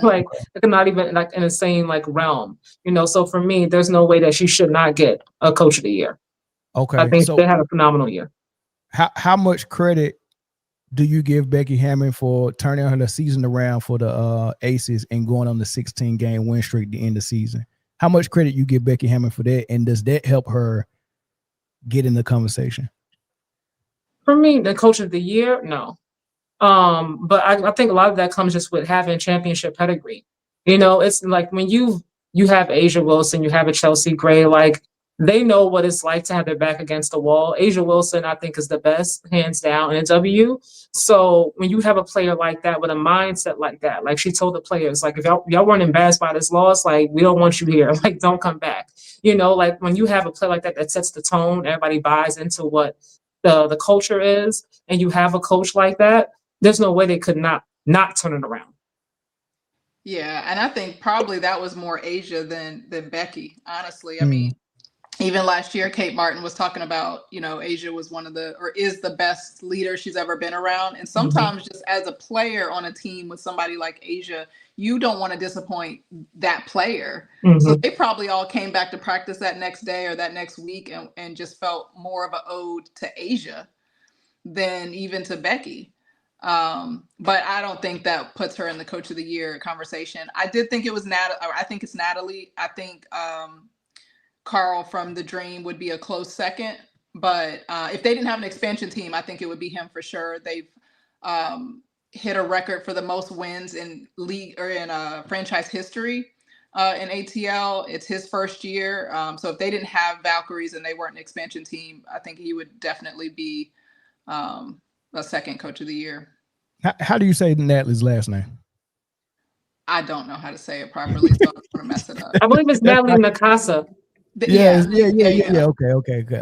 C: Like it's not even like in the same like realm. So for me, there's no way that she should not get a Coach of the Year.
A: Okay,
C: I think they had a phenomenal year.
A: How much credit do you give Becky Hammond for turning her season around for the Aces and going on the 16-game win streak at the end of the season? How much credit you give Becky Hammond for that, and does that help her get in the conversation?
C: For me, the Coach of the Year, no. But I think a lot of that comes just with having championship pedigree. It's like when you have Asia Wilson, you have a Chelsea Gray, like they know what it's like to have their back against the wall. Asia Wilson, I think, is the best, hands down, in a W. So when you have a player like that with a mindset like that, like she told the players, like if y'all weren't embarrassed by this loss, like we don't want you here, like don't come back. Like when you have a player like that sets the tone, everybody buys into what the culture is, and you have a coach like that, there's no way they could not turn it around.
B: Yeah, and I think probably that was more Asia than Becky, honestly. I mean, even last year, Kate Martin was talking about, Asia was is the best leader she's ever been around. And sometimes just as a player on a team with somebody like Asia, you don't want to disappoint that player. So they probably all came back to practice that next day or that next week and just felt more of an ode to Asia than even to Becky. But I don't think that puts her in the Coach of the Year conversation. I did think it was I think it's Natalie. I think Carl from the Dream would be a close second, but if they didn't have an expansion team, I think it would be him for sure. They've hit a record for the most wins in league or in franchise history. in ATL. It's his first year. So if they didn't have Valkyries and they weren't an expansion team, I think he would definitely be a second coach of the year.
A: How do you say Natalie's last name?
B: I don't know how to say it properly, so I'm going to mess it up.
C: I believe it's Natalie Nakasa.
A: Yeah.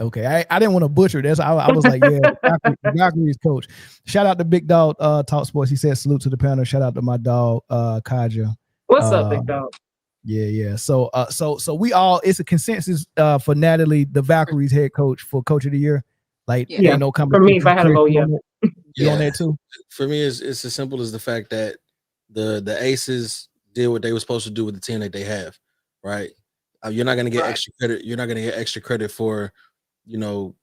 A: Okay. I didn't want to butcher this. I was like, yeah, Valkyrie's coach. Shout out to Big Dog Talk Sports. He said salute to the panel. Shout out to my dog Katja.
C: What's up, Big Dog?
A: Yeah. So we all, it's a consensus for Natalie, the Valkyries head coach for coach of the year. Like, ain't no competition.
C: For me, if I had a vote, yeah.
A: You on that too?
D: For me, it's as simple as the fact that the Aces did what they were supposed to do with the team that they have, right? You're not going to get extra credit. You're not going to get extra credit for,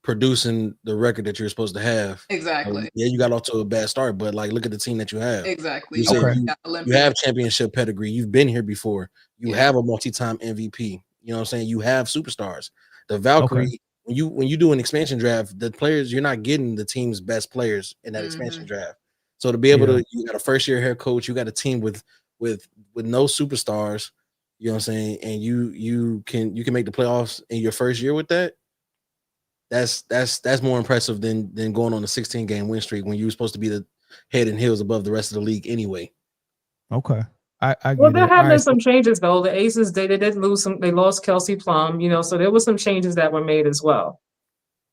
D: producing the record that you're supposed to have.
B: Exactly.
D: Yeah, you got off to a bad start, but like, look at the team that you have.
B: Exactly.
D: You have championship pedigree. You've been here before. You have a multi-time MVP. You know what I'm saying? You have superstars. The Valkyrie, when you do an expansion draft, the players, you're not getting the team's best players in that expansion draft. So to be able to, you got a first year head coach, you got a team with no superstars, you know what I'm saying, and you can make the playoffs in your first year with that. That's more impressive than going on a 16-game win streak when you were supposed to be the head and heels above the rest of the league anyway.
A: Okay.
C: Well, there have been some changes though. The Aces, they did lose some. They lost Kelsey Plum, so there was some changes that were made as well.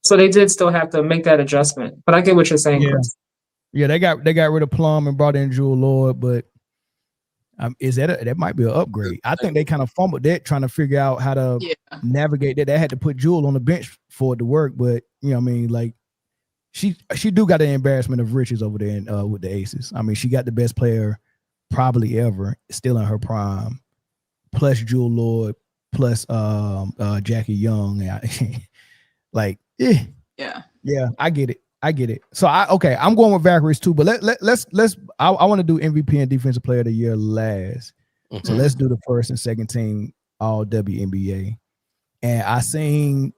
C: So they did still have to make that adjustment. But I get what you're saying, Chris.
A: Yeah, they got rid of Plum and brought in Jewel Lord, but is that might be an upgrade? I think they kind of fumbled that, trying to figure out how to navigate that. They had to put Jewel on the bench for it to work, but like she do got an embarrassment of riches over there with the Aces. I mean, she got the best player probably ever, still in her prime, plus Jewel Lord, plus Jackie Young. Yeah, I get it. So I'm going with Valkyries too, but let's I want to do MVP and defensive player of the year last. So let's do the first and second team all WNBA. And I seen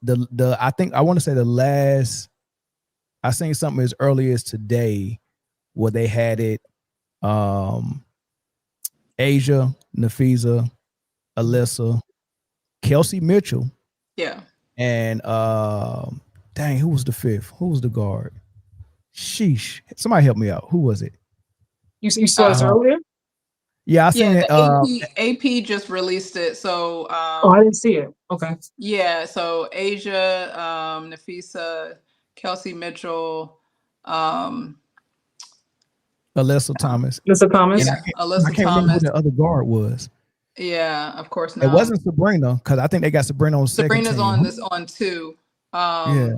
A: I seen something as early as today where they had it Asia, Nafisa, Alyssa, Kelsey Mitchell.
B: Yeah.
A: And dang, who was the fifth? Who was the guard? Sheesh. Somebody help me out. Who was it?
C: You saw this earlier?
A: Yeah, I seen it.
B: AP just released it. So
C: I didn't see it. Okay.
B: Yeah, so Asia, Nafisa, Kelsey Mitchell,
A: Alyssa Thomas.
C: Alyssa Thomas.
B: Yeah, Alyssa
A: I can't remember who the other guard was.
B: Yeah, of course not.
A: It wasn't Sabrina, because I think they got Sabrina on second
B: Sabrina's
A: team.
B: on two.
A: Yeah.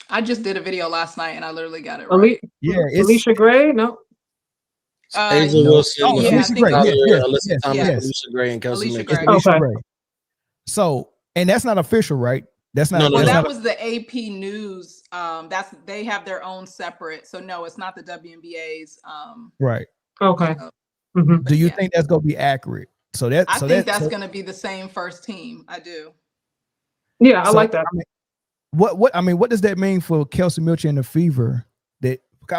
B: I just did a video last night and I literally got it right.
C: Alicia Gray? No.
D: Asia Wilson,
A: Alicia Gray.
D: Alyssa Thomas, Alicia Gray, and Kelsey Mitchell.
A: Alicia Gray. So, and that's not official, right? That's not.
B: Well, that was the AP News. They have their own separate. So no, it's not the WNBA's.
A: Right.
C: Okay.
A: Do you think that's gonna be accurate?
B: I think that's gonna be the same first team. I do.
C: Yeah, I like that.
A: What does that mean for Kelsey Mitchell and the Fever?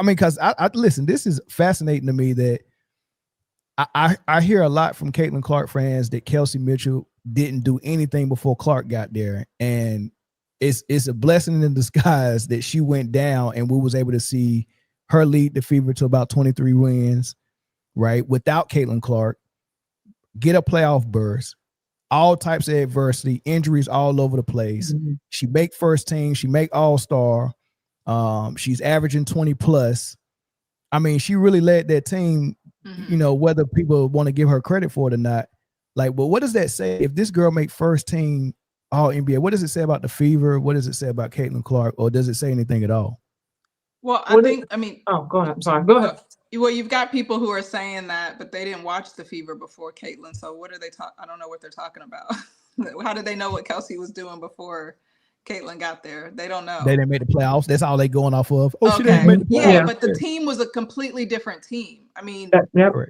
A: Because I listen, this is fascinating to me that I hear a lot from Caitlin Clark fans that Kelsey Mitchell didn't do anything before Clark got there, and it's a blessing in disguise that she went down and we was able to see her lead the Fever to about 23 wins, right? Without Caitlin Clark, get a playoff berth, all types of adversity, injuries all over the place. She make first team, she make all-star. She's averaging 20 plus. I mean, she really led that team, whether people want to give her credit for it or not. Like, but what does that say? If this girl make first team all NBA, what does it say about the Fever? What does it say about Caitlin Clark? Or does it say anything at all?
B: Well,
C: oh, go ahead. I'm sorry. Go ahead.
B: Well, you've got people who are saying that, but they didn't watch the Fever before Caitlin. So what are they talking? I don't know what they're talking about. How did they know what Kelsey was doing before Caitlin got there? They don't know.
A: They didn't make the playoffs. That's all they going off of. Oh, she
B: okay.
A: didn't make the playoffs.
B: Yeah, but the team was a completely different team. I mean,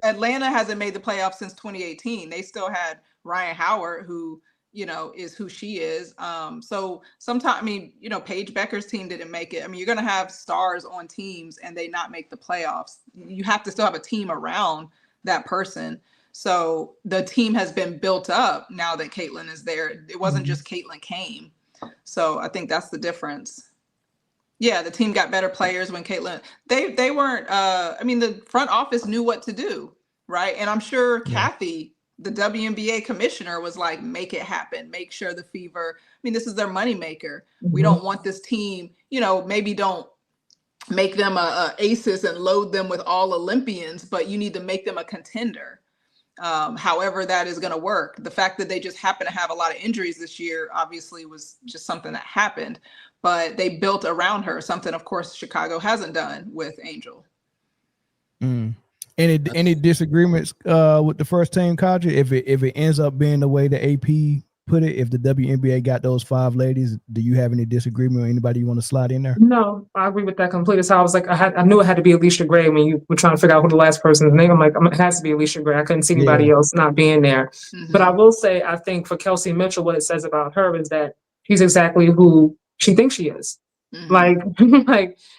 B: Atlanta hasn't made the playoffs since 2018. They still had Ryan Howard, who, is who she is. So sometimes, Paige Becker's team didn't make it. I mean, you're going to have stars on teams and they not make the playoffs. You have to still have a team around that person. So the team has been built up now that Caitlin is there. It wasn't just Caitlin came. So I think that's the difference. Yeah, the team got better players when Caitlin. They weren't. I mean, the front office knew what to do, right? And I'm sure Kathy, the WNBA commissioner, was like, make it happen. Make sure the Fever. I mean, this is their moneymaker. We don't want this team. Maybe don't make them a aces and load them with all Olympians, but you need to make them a contender. However that is going to work. The fact that they just happen to have a lot of injuries this year obviously was just something that happened, but they built around her, something of course Chicago hasn't done with Angel.
A: Any disagreements with the first team, Katja? If it ends up being the way the AP put it, if the WNBA got those 5 ladies, do you have any disagreement or anybody you want to slide in there?
C: No, I agree with that completely. So I was like, I knew it had to be Alicia Gray when you were trying to figure out who the last person's name. I'm like, it has to be Alicia Gray. I couldn't see anybody else not being there. But I will say, I think for Kelsey Mitchell, what it says about her is that she's exactly who she thinks she is. Like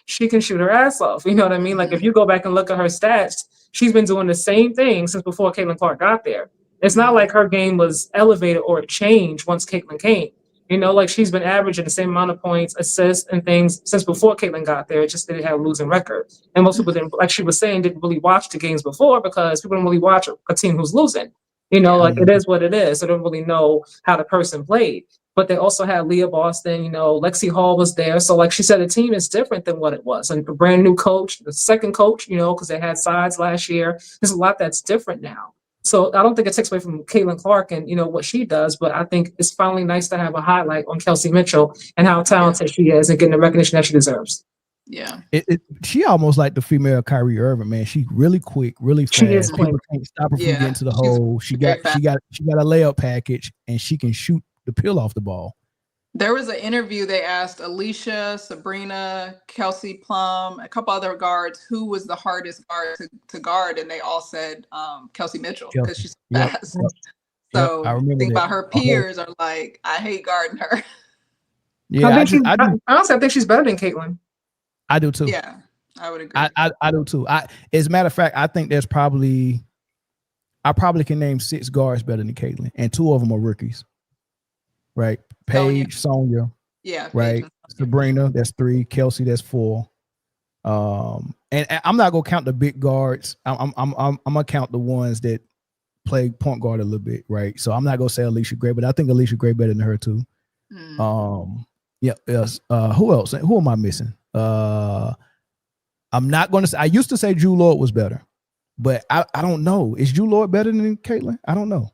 C: she can shoot her ass off. You know what I mean? Like if you go back and look at her stats, she's been doing the same thing since before Caitlin Clark got there. It's not like her game was elevated or it changed once Caitlin came. Like she's been averaging the same amount of points, assists, and things since before Caitlin got there. It just didn't have a losing record. And most people didn't, like she was saying, didn't really watch the games before because people don't really watch a team who's losing. Like it is what it is. They don't really know how the person played. But they also had Leah Boston, Lexi Hall was there. So like she said, the team is different than what it was. And a brand new coach, the second coach, because they had sides last year. There's a lot that's different now. So I don't think it takes away from Caitlin Clark and, what she does, but I think it's finally nice to have a highlight on Kelsey Mitchell and how talented she is and getting the recognition that she deserves.
B: Yeah.
A: She almost like the female Kyrie Irving, man. She's really quick, really fast.
C: She is quick.
A: People can't stop her from getting to the hole. She got a layup package and she can shoot the pill off the ball.
B: There was an interview they asked Alicia, Sabrina, Kelsey Plum, a couple other guards, who was the hardest guard to guard, and they all said Kelsey Mitchell because she's fast. So
A: I remember
B: think
A: that.
B: about her peers are like, I hate guarding her.
A: Yeah,
C: honestly, I think she's better than Caitlin.
A: I do too.
B: Yeah, I would agree.
A: I do too. As a matter of fact, I think I probably can name 6 guards better than Caitlin, and 2 of them are rookies. Right, Paige, Sonia.
B: Yeah,
A: right. Sabrina, that's 3. Kelsey, that's 4. And I'm not gonna count the big guards. I'm gonna count the ones that play point guard a little bit, right? So I'm not gonna say Alicia Gray, but I think Alicia Gray better than her too. Who else? Who am I missing? I'm not gonna say. I used to say Drew Lord was better, but I don't know. Is Drew Lord better than Caitlin? I don't know.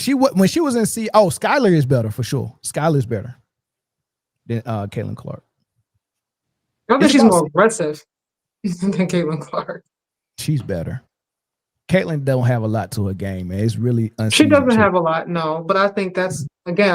A: When she was in Skylar is better for sure. Skylar's better than Caitlin Clark.
C: I think she's more aggressive than Caitlin Clark.
A: She's better. Caitlin don't have a lot to her game, man. It's really
C: she doesn't have a lot, no. But I think I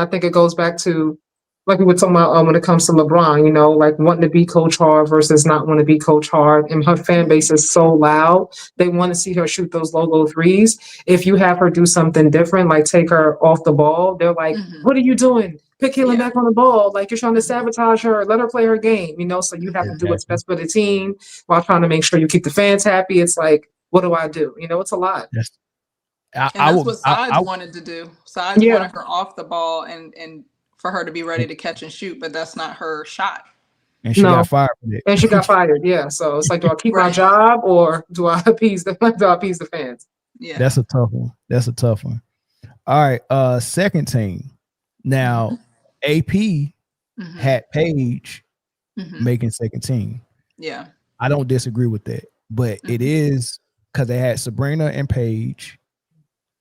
C: think it goes back to like we were talking about when it comes to LeBron, like wanting to be Coach Hard versus not want to be Coach Hard. And her fan base is so loud. They want to see her shoot those logo threes. If you have her do something different, like take her off the ball, they're like, what are you doing? Pick Caitlin back on the ball. Like you're trying to sabotage her. Let her play her game, so you have to do what's best for the team while trying to make sure you keep the fans happy. It's like, what do I do? It's a lot.
A: Yes.
B: That's what Sides wanted to do. Sides wanted her off the ball and for her to be ready to catch and shoot, but that's not her shot.
A: And she got fired from it.
C: And she got fired, yeah. So it's like, do I keep my job or do I appease the fans?
B: Yeah.
A: That's a tough one. All right. Second team. Now, AP had Paige making second team.
B: Yeah.
A: I don't disagree with that. But it is because they had Sabrina and Paige.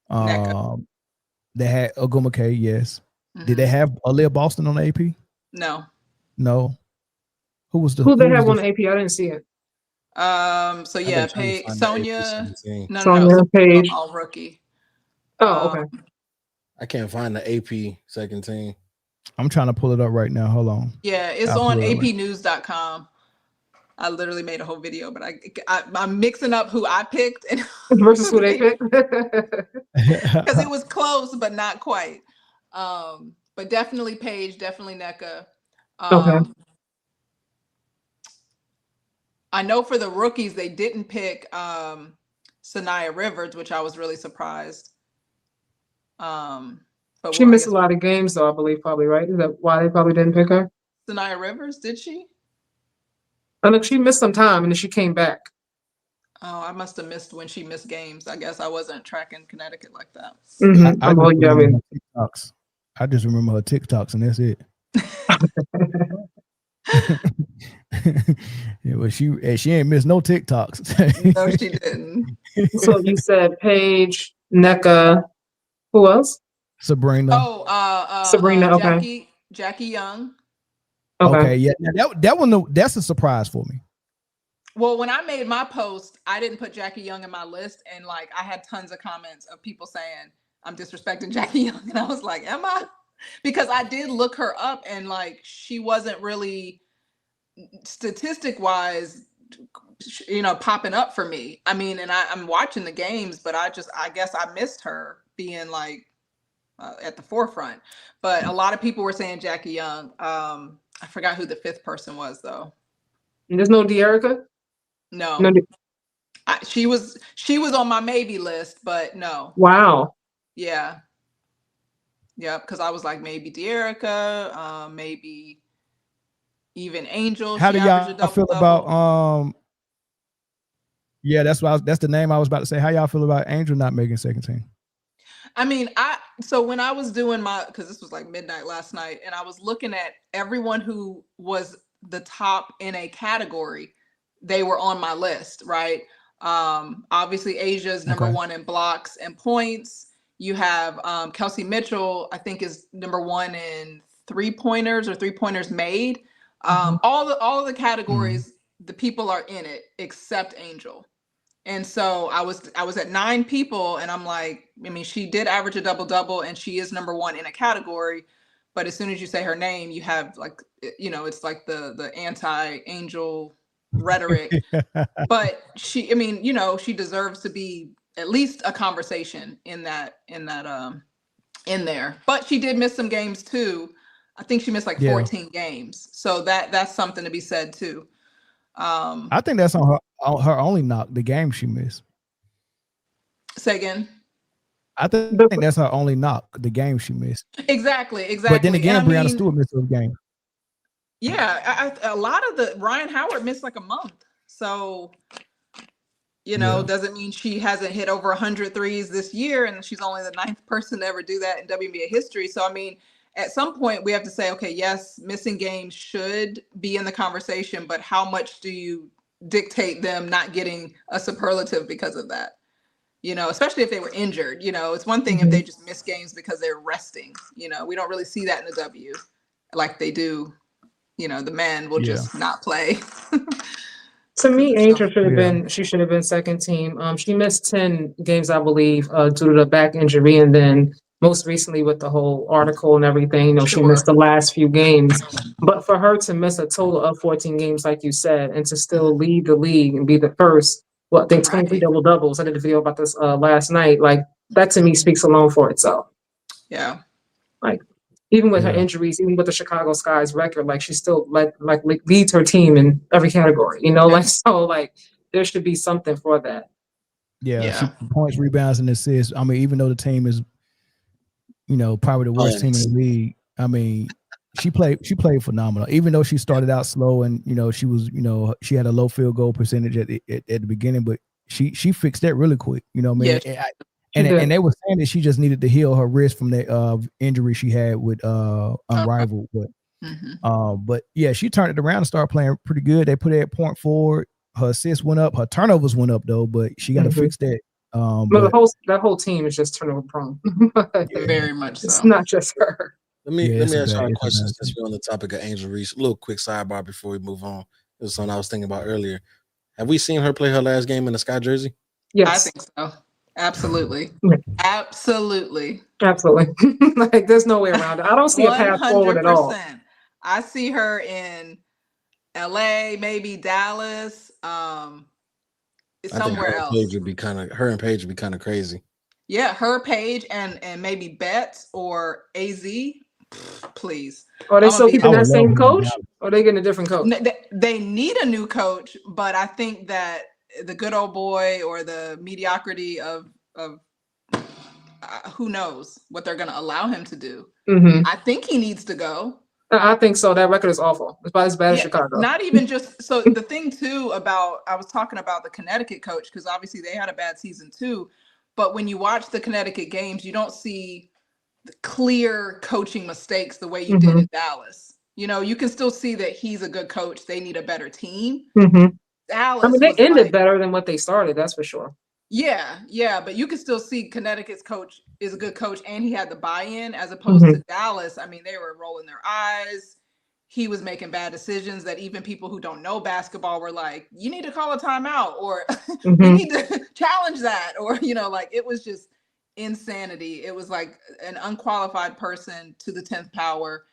A: They had Dominque, yes. Did they have Leah Boston on the AP?
B: No.
C: Who they have on the AP? I didn't see it.
B: So yeah, Paige, Sonia.
C: Sonia, Paige.
B: All rookie.
C: Oh, okay.
D: I can't find the AP second team.
A: I'm trying to pull it up right now. Hold on.
B: Yeah, it's on apnews.com. I literally made a whole video, but I'm mixing up who I picked and
C: versus who they picked
B: because it was close, but not quite. But definitely Paige, definitely Nneka.
C: Okay.
B: I know for the rookies, they didn't pick Sanaya Rivers, which I was really surprised. But
C: She missed a lot of games, though, I believe, probably, right? Is that why they probably didn't pick her?
B: Sanaya Rivers, did she?
C: I know she missed some time and then she came back.
B: Oh, I must have missed when she missed games. I guess I wasn't tracking Connecticut like that.
A: I just remember her TikToks, and that's it. Yeah, but she ain't missed no TikToks.
B: No, she didn't.
C: So you said Paige, NECA, who else?
A: Sabrina.
B: Oh,
C: Sabrina. Okay.
B: Jackie Young.
A: Okay, yeah. Now that one, that's a surprise for me.
B: Well, when I made my post, I didn't put Jackie Young in my list, and like I had tons of comments of people saying I'm disrespecting Jackie Young, and I was like, am I? Because I did look her up, and like she wasn't really statistic wise, popping up for me. I mean, and I'm watching the games, but I guess I missed her being like at the forefront. But a lot of people were saying Jackie Young. I forgot who the fifth person was though.
C: There's no De'Erica?
B: No. She was on my maybe list, but no.
C: Wow.
B: Yeah. Yep, because I was like maybe De'Erica, maybe even Angel.
A: How do y'all feel about yeah, that's the name I was about to say. How y'all feel about Angel not making second team?
B: I mean, so when I was doing because this was like midnight last night, and I was looking at everyone who was the top in a category, they were on my list, right? Obviously Asia's number one in blocks and points. You have Kelsey Mitchell, I think, is number one in 3-pointers or 3-pointers made. All the categories, the people are in it except Angel. And so I was at 9 people, and I'm like, I mean, she did average a double-double, and she is number one in a category. But as soon as you say her name, you have like, it's like the anti-Angel rhetoric. But she deserves to be at least a conversation in there. But she did miss some games too. I think she missed like 14 games. So that's something to be said too.
A: I think that's on her only knock, the game she missed.
B: Say again.
A: I think that's her only knock, the game she missed.
B: Exactly.
A: But then again, Briana Stewart missed those games.
B: Yeah, a lot of the Ryan Howard missed like a month. So, doesn't mean she hasn't hit over 100 threes this year, and she's only the 9th person to ever do that in WNBA history. So, I mean, at some point we have to say, okay, yes, missing games should be in the conversation, but how much do you dictate them not getting a superlative because of that? Especially if they were injured. It's one thing if they just miss games because they're resting. We don't really see that in the W like they do. The men will just not play.
C: To me, Angel should have been second team. She missed 10 games, I believe, due to the back injury, and then most recently with the whole article and everything, she missed the last few games. But for her to miss a total of 14 games, like you said, and to still lead the league and be the first, I think 23 double doubles. I did a video about this last night. Like that to me speaks alone for itself.
B: Yeah.
C: Like even with her injuries, even with the Chicago Sky's record, like she still leads her team in every category. There should be something for that.
A: Yeah. Points, rebounds, and assists. I mean, even though the team is, probably the worst team in the league. I mean, she played phenomenal. Even though she started out slow and she was she had a low field goal percentage at the beginning, but she fixed that really quick. And they were saying that she just needed to heal her wrist from that injury she had with Unrivaled. But yeah, she turned it around and started playing pretty good. They put her at point forward. Her assists went up. Her turnovers went up though, but she got to fix that.
C: That whole team is just turnover prone.
B: Very much so.
C: It's not just her.
D: Let me ask y'all a question since we're on the topic of Angel Reese. A little quick sidebar before we move on. This is something I was thinking about earlier. Have we seen her play her last game in the Sky jersey?
C: Yes.
B: I think so. Absolutely. Absolutely.
C: Like there's no way around it. I don't see a path forward at all.
B: I see her in LA, maybe Dallas, somewhere else.
D: Her and Paige would be kind of crazy.
B: Yeah, her, Paige, and maybe Betts or AZ. Please.
C: Are they still keeping that same coach? Or they getting a different coach?
B: They need a new coach, but I think that the good old boy or the mediocrity of who knows what they're going to allow him to do.
C: Mm-hmm.
B: I think he needs to go.
C: I think so. That record is awful. It's about as bad as Chicago.
B: Not even just so. The thing too about I was talking about the Connecticut coach because obviously they had a bad season too. But when you watch the Connecticut games, you don't see the clear coaching mistakes the way you did in Dallas. You know, you can still see that he's a good coach. They need a better team. Dallas,
C: I mean, they ended better than what they started. That's for sure.
B: Yeah, but you can still see Connecticut's coach is a good coach, and he had the buy-in as opposed to Dallas. I mean, they were rolling their eyes. He was making bad decisions that even people who don't know basketball were like, "You need to call a timeout," or "We need to challenge that," or like it was just insanity. It was like an unqualified person to the 10th power,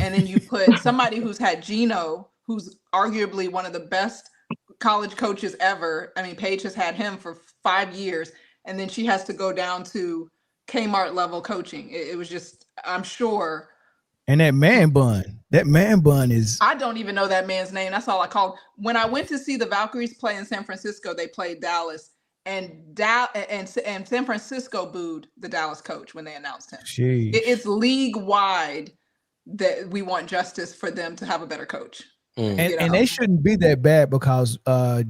B: and then you put somebody who's had Gino, who's arguably one of the best college coaches ever. I mean, Paige has had him for 5 years, and then she has to go down to Kmart level coaching. It was just, I'm sure.
A: And that man bun is.
B: I don't even know that man's name. That's all I called. When I went to see the Valkyries play in San Francisco, they played Dallas, and San Francisco booed the Dallas coach when they announced him. It's league wide that we want justice for them to have a better coach.
A: And they shouldn't be that bad because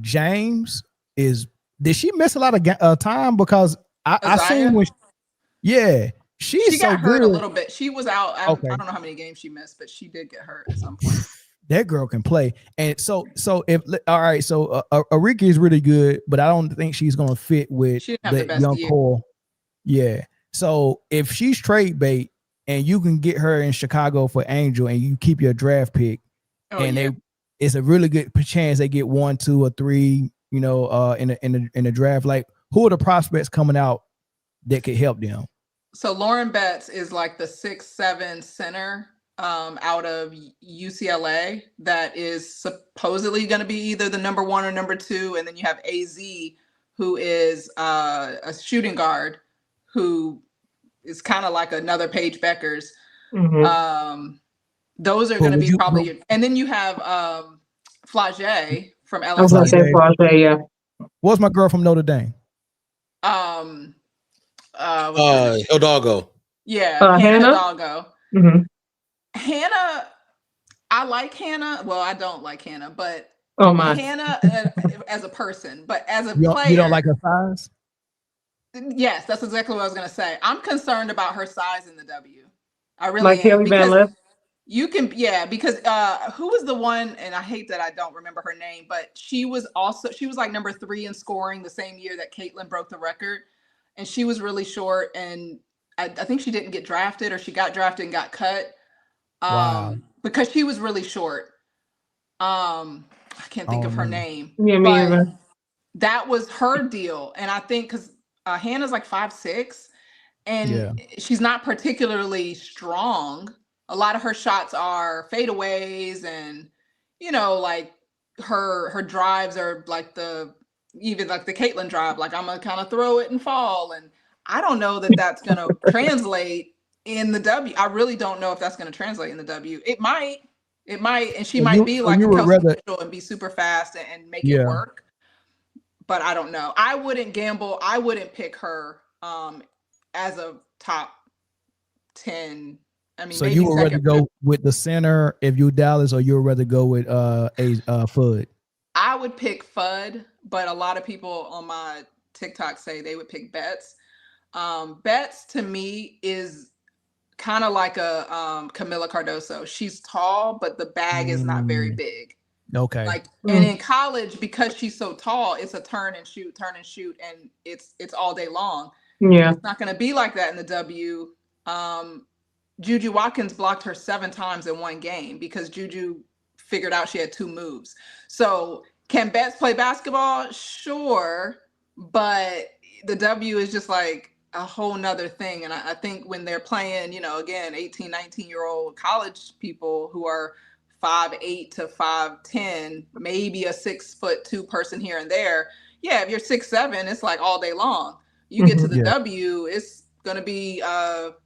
A: James is. Did she miss a lot of time? Because I seen when. She
B: got
A: so
B: hurt
A: good.
B: A little bit. She was out. I don't know how many games she missed, but she did get hurt at some point.
A: That girl can play, and so if all right, so Arika is really good, but I don't think she's gonna fit with the young core. Yeah. So if she's trade bait and you can get her in Chicago for Angel, and you keep your draft pick. It's a really good chance they get 1, 2, or 3, in the draft. Like, who are the prospects coming out that could help them?
B: So Lauren Betts is like the 6'7" center out of UCLA that is supposedly going to be either the number 1 or number 2, and then you have AZ, who is a shooting guard who is kind of like another Paige Beckers. Those are going to be probably, and then you have Flage from LSU.
C: I was going to say Flage, yeah.
A: What's my girl from Notre Dame?
D: Hidalgo.
B: Yeah,
C: Hannah
B: Hidalgo. Hannah, I like Hannah. Well, I don't like Hannah, but Hannah as a person, but as a player,
A: you don't like her size.
B: Yes, that's exactly what I was going to say. I'm concerned about her size in the W. I really
C: like Haley Van Lith.
B: You can, because who was the one, and I hate that I don't remember her name, but she was like number 3 in scoring the same year that Caitlin broke the record, and she was really short, and I think she didn't get drafted, or she got drafted and got cut because she was really short. I can't think of her name.
C: Yeah, me either.
B: That was her deal, and I think because Hannah's like 5'6", and she's not particularly strong. A lot of her shots are fadeaways, and like her drives are like even like the Caitlin drive. Like, I'm gonna kind of throw it and fall, and I don't know that that's gonna translate in the W. I really don't know if that's gonna translate in the W. It might, and she might be like a Kelsey Mitchell and be super fast and make it work. But I don't know. I wouldn't gamble. I wouldn't pick her as a top 10. I mean,
A: so you would rather go with the center if you Dallas, or you would rather go with Fudd?
B: I would pick Fudd, but a lot of people on my TikTok say they would pick Betts. Betts to me is kind of like a Camila Cardoso. She's tall, but the bag is not very big.
A: Okay.
B: Like, and in college, because she's so tall, it's a turn and shoot, and it's all day long.
C: Yeah,
B: it's not going to be like that in the W. Juju Watkins blocked her 7 times in one game because Juju figured out she had 2 moves. So can Betts play basketball? Sure. But the W is just like a whole nother thing. And I think when they're playing, again, 18, 19-year-old college people who are 5'8" to 5'10", maybe a 6'2" person here and there. Yeah, if you're 6'7", it's like all day long. You get to the W, it's going to be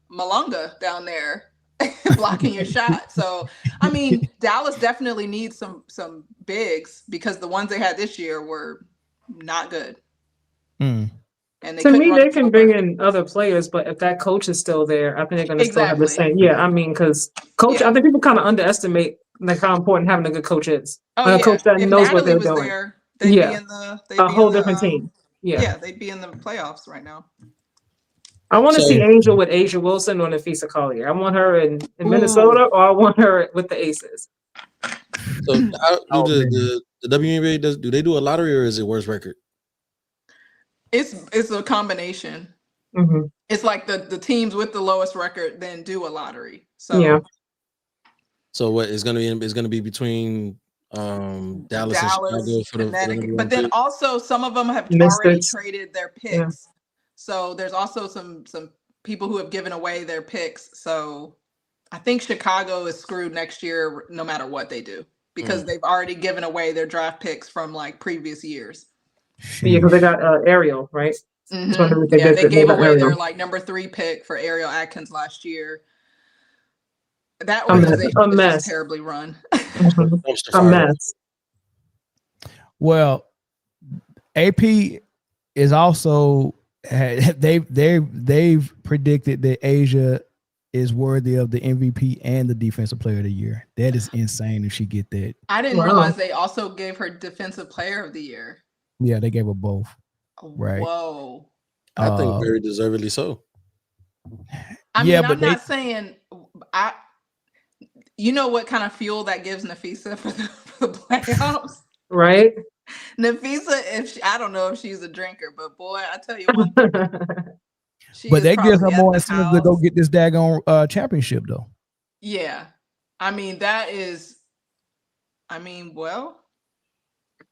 B: Malunga down there, blocking your shot. So, I mean, Dallas definitely needs some bigs because the ones they had this year were not good.
A: Mm.
B: And
C: to me, they can bring in other players, but if that coach is still there, I think they're going to still have the same. Yeah, I mean, because coach, I think people kind of underestimate like how important having a good coach is.
B: Oh,
C: a coach that
B: if
C: knows
B: Natalie
C: what they're
B: was
C: doing.
B: there, they'd be in the
C: a whole different team.
B: Yeah, they'd be in the playoffs right now.
C: I want to see Angel with Asia Wilson or Nafisa Collier. I want her in Minnesota, or I want her with the Aces.
D: So how do the WNBA do they do a lottery or is it worst record?
B: It's a combination.
C: Mm-hmm.
B: It's like the teams with the lowest record then do a lottery. So
D: So what is going to be? It's going to be between Dallas and Chicago for the
B: but then also some of them have
C: Mystics.
B: already traded their picks. So there's also some people who have given away their picks. So I think Chicago is screwed next year no matter what they do because they've already given away their draft picks from like previous years.
C: Yeah, because they got Ariel, right?
B: Mm-hmm. They gave away their like number 3 pick for Ariel Atkins last year. That organization was just terribly run.
C: A mess.
A: Well, AP is also they've predicted that Asia is worthy of the MVP and the Defensive Player of the Year. That is insane if she get that.
B: I didn't realize they also gave her Defensive Player of the Year.
A: Yeah, they gave her both. Right.
B: Whoa.
D: I think very deservedly so.
B: I mean, I'm not saying you know what kind of fuel that gives Nafisa for the playoffs,
C: right?
B: Nafisa, I don't know if she's a drinker, but boy, I tell you one thing.
A: But they give her more incentive to go get this daggone championship, though.
B: Yeah, I mean well.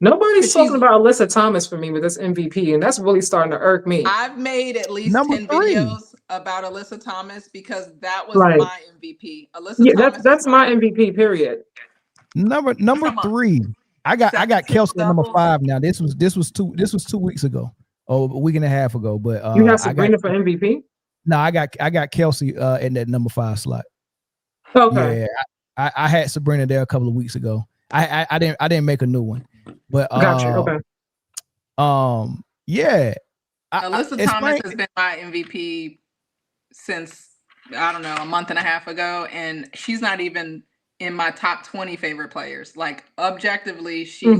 C: Nobody's talking about Alyssa Thomas for me with this MVP, and that's really starting to irk me.
B: I've made at least 10 videos about Alyssa Thomas because that was my MVP. Alyssa Thomas.
C: That's my MVP. Period.
A: Number 3. I got Kelsey at number 5 now. This was 2 weeks ago. Oh, a week and a half ago. But
C: you have Sabrina for MVP?
A: No, I got Kelsey in that number 5 slot.
C: Okay.
A: Yeah, I had Sabrina there a couple of weeks ago. I didn't make a new one. But
C: gotcha. Okay.
A: Yeah.
B: Alyssa Thomas has been my MVP since I don't know, a month and a half ago, and she's not even in my top 20 favorite players. Like objectively, she's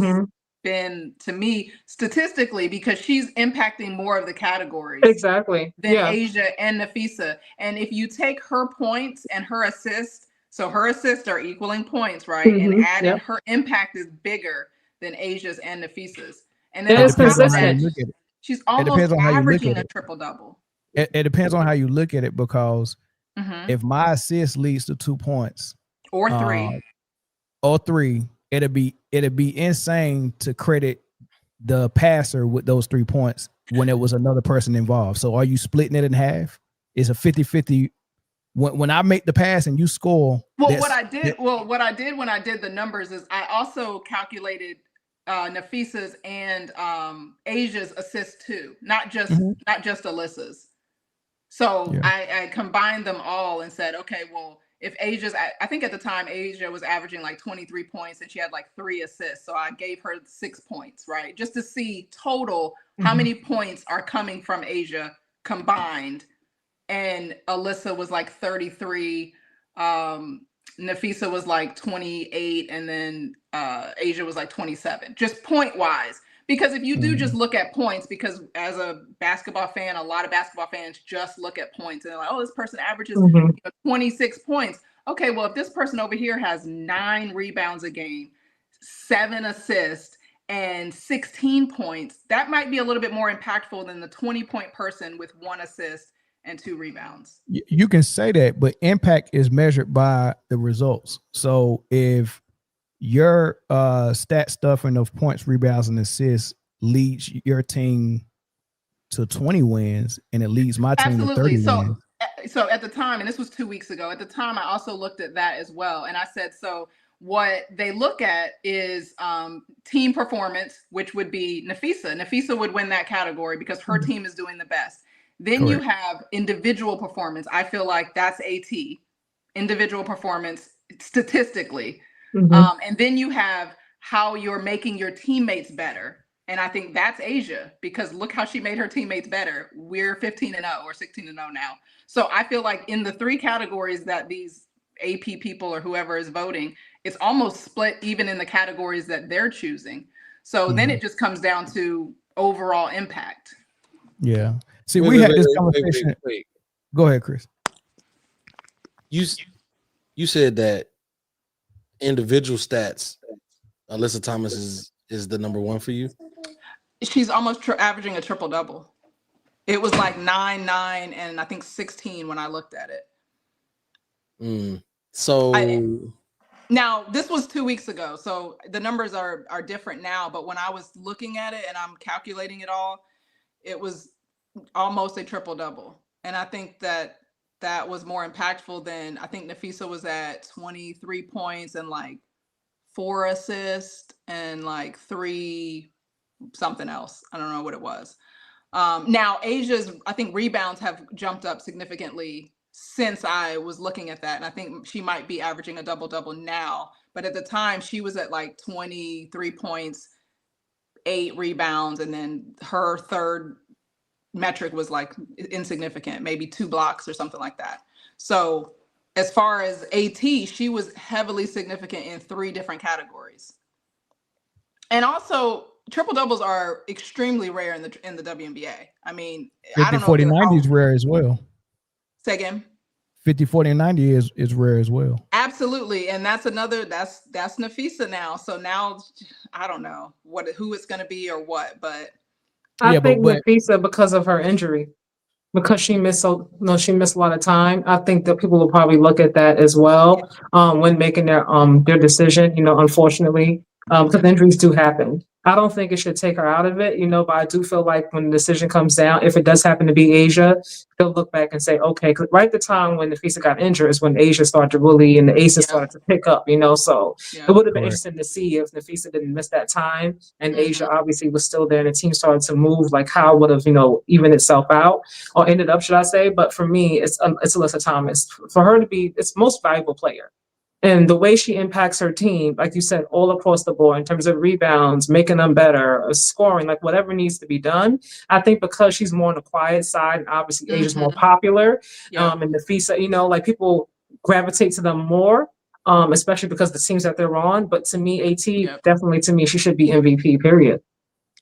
B: been to me statistically because she's impacting more of the categories
C: exactly
B: than Asia and Nafisa. And if you take her points and her assists, so her assists are equaling points, right? And added her impact is bigger than Asia's and Nafisa's. And then
C: it's consistent.
B: She's almost averaging a triple double.
A: It depends on how you look at it because if my assist leads to 2 points
B: or
A: 3, it'd be insane to credit the passer with those 3 points when it was another person involved. So are you splitting it in half? It's a 50-50. When I make the pass and you score.
B: Well, what I did when I did the numbers is I also calculated Nafisa's and Asia's assists too, not just Alyssa's. So I combined them all and said, okay, well, if Asia's, I think at the time Asia was averaging like 23 points and she had like 3 assists. So I gave her 6 points, right? Just to see total how many points are coming from Asia combined. And Alyssa was like 33. Nafisa was like 28. And then Asia was like 27, just point wise. Because if you do just look at points, because as a basketball fan, a lot of basketball fans just look at points and they're like, oh, this person averages 26 points. Okay, well, if this person over here has 9 rebounds a game, 7 assists, and 16 points, that might be a little bit more impactful than the 20-point person with 1 assist and 2 rebounds.
A: You can say that, but impact is measured by the results. So if your stat stuffing of points, rebounds, and assists leads your team to 20 wins, and it leads my team to 30 wins.
B: So at the time, and this was 2 weeks ago, at the time, I also looked at that as well. And I said, so what they look at is team performance, which would be Nafisa. Nafisa would win that category because her team is doing the best. Then you have individual performance. I feel like that's AT. individual performance statistically.
C: Mhm.
B: And then you have how you're making your teammates better. And I think that's Asia, because look how she made her teammates better. We're 15-0 or 16-0 now. So I feel like in the three categories that these AP people or whoever is voting, it's almost split even in the categories that they're choosing. So then it just comes down to overall impact.
A: Yeah. See, we had this conversation.
D: Wait.
A: Go ahead, Chris.
D: You said that individual stats, Alyssa Thomas is the number one for you.
B: She's almost averaging a triple double. It was like 9, 9, and I think 16 when I looked at it. Now this was 2 weeks ago, so the numbers are different now. But when I was looking at it and I'm calculating it all, it was almost a triple double, and I think that was more impactful than, I think Nafisa was at 23 points and like 4 assists and like 3 something else. I don't know what it was. Now Asia's, I think rebounds have jumped up significantly since I was looking at that. And I think she might be averaging a double-double now. But at the time she was at like 23 points, 8 rebounds. And then her third metric was like insignificant, maybe 2 blocks or something like that. So as far as AT, she was heavily significant in 3 different categories. And also triple doubles are extremely rare in the WNBA. I mean,
A: 50, 40, 90 is rare as well.
B: Say again.
A: 50, 40, and 90 is rare as well.
B: Absolutely. And that's Nafisa now. So now I don't know who it's going to be or what, but
C: I think Nafisa, because of her injury, because she missed a lot of time. I think that people will probably look at that as well when making their decision. Unfortunately, because injuries do happen. I don't think it should take her out of it, but I do feel like when the decision comes down, if it does happen to be Asia, they'll look back and say, okay, because right at the time when Nafisa got injured is when Asia started to really, and the aces started to pick up, so it would have been interesting to see if Nafisa didn't miss that time and Asia obviously was still there and the team started to move, like how would have, evened itself out or ended up, should I say. But for me, it's Alyssa Thomas. For her to be its most valuable player. And the way she impacts her team, like you said, all across the board in terms of rebounds, making them better, scoring, like whatever needs to be done. I think because she's more on the quiet side, and obviously Asia's more popular, and Nafisa, like people gravitate to them more, especially because the teams that they're on. But to me, AT, definitely to me, she should be MVP, period.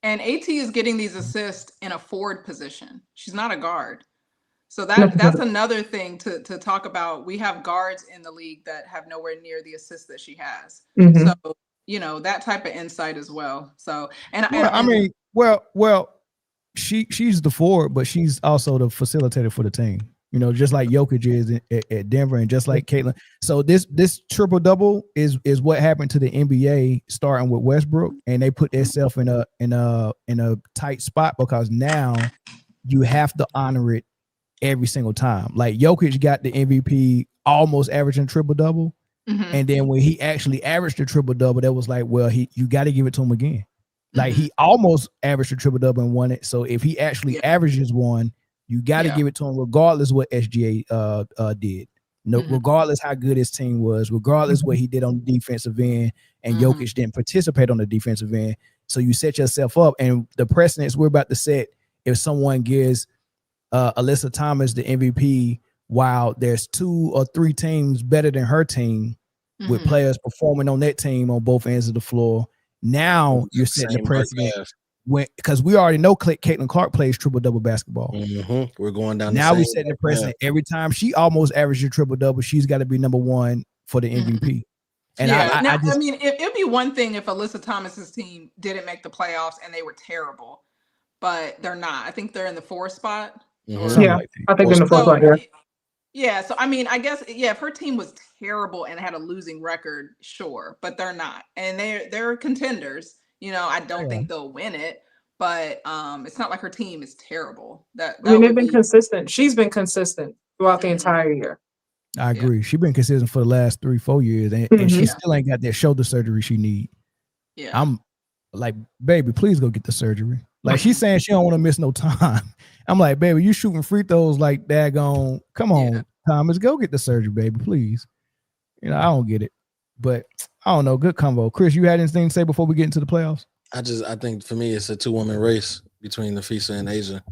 B: And AT is getting these assists in a forward position. She's not a guard. So that's another thing to talk about. We have guards in the league that have nowhere near the assists that she has. So, that type of insight as well. So,
A: she's the forward, but she's also the facilitator for the team. Just like Jokic is at Denver, and just like Caitlin. So this triple double is what happened to the NBA starting with Westbrook, and they put themselves in a tight spot because now you have to honor it every single time. Like Jokic got the MVP almost averaging triple double. And then when he actually averaged a triple double, that was like, well, you got to give it to him again. Like he almost averaged a triple double and won it. So if he actually averages one, you got to give it to him regardless what SGA did. Regardless how good his team was, regardless what he did on the defensive end, and Jokic didn't participate on the defensive end. So you set yourself up, and the precedence we're about to set, if someone gives Alyssa Thomas the MVP while there's 2 or 3 teams better than her team with players performing on that team on both ends of the floor. Now you're setting the precedent because we already know Caitlin Clark plays triple-double basketball.
D: We're going down
A: now we're setting the precedent. Every time she almost averages a triple-double, she's got to be number 1 for the MVP. And
B: I mean, it'd be one thing if Alyssa Thomas's team didn't make the playoffs and they were terrible, but they're not. I think they're in the 4th spot.
C: I think they're in the 4th spot.
B: Yeah, so I mean, I guess if her team was terrible and had a losing record, sure, but they're not, and they're contenders. I don't think they'll win it, but it's not like her team is terrible. They've
C: been consistent. She's been consistent throughout the entire year.
A: I agree. She's been consistent for the last 3-4 years, and she still ain't got that shoulder surgery she need.
B: Yeah,
A: I'm like, baby, please go get the surgery. Like she's saying she don't want to miss no time. I'm like, baby, you shooting free throws like daggone. Come on, Thomas, go get the surgery, baby, please. You know, I don't get it, but I don't know. Good combo. Chris, you had anything to say before we get into the playoffs?
D: I think for me, it's a 2-woman race between Nafisa and Asia.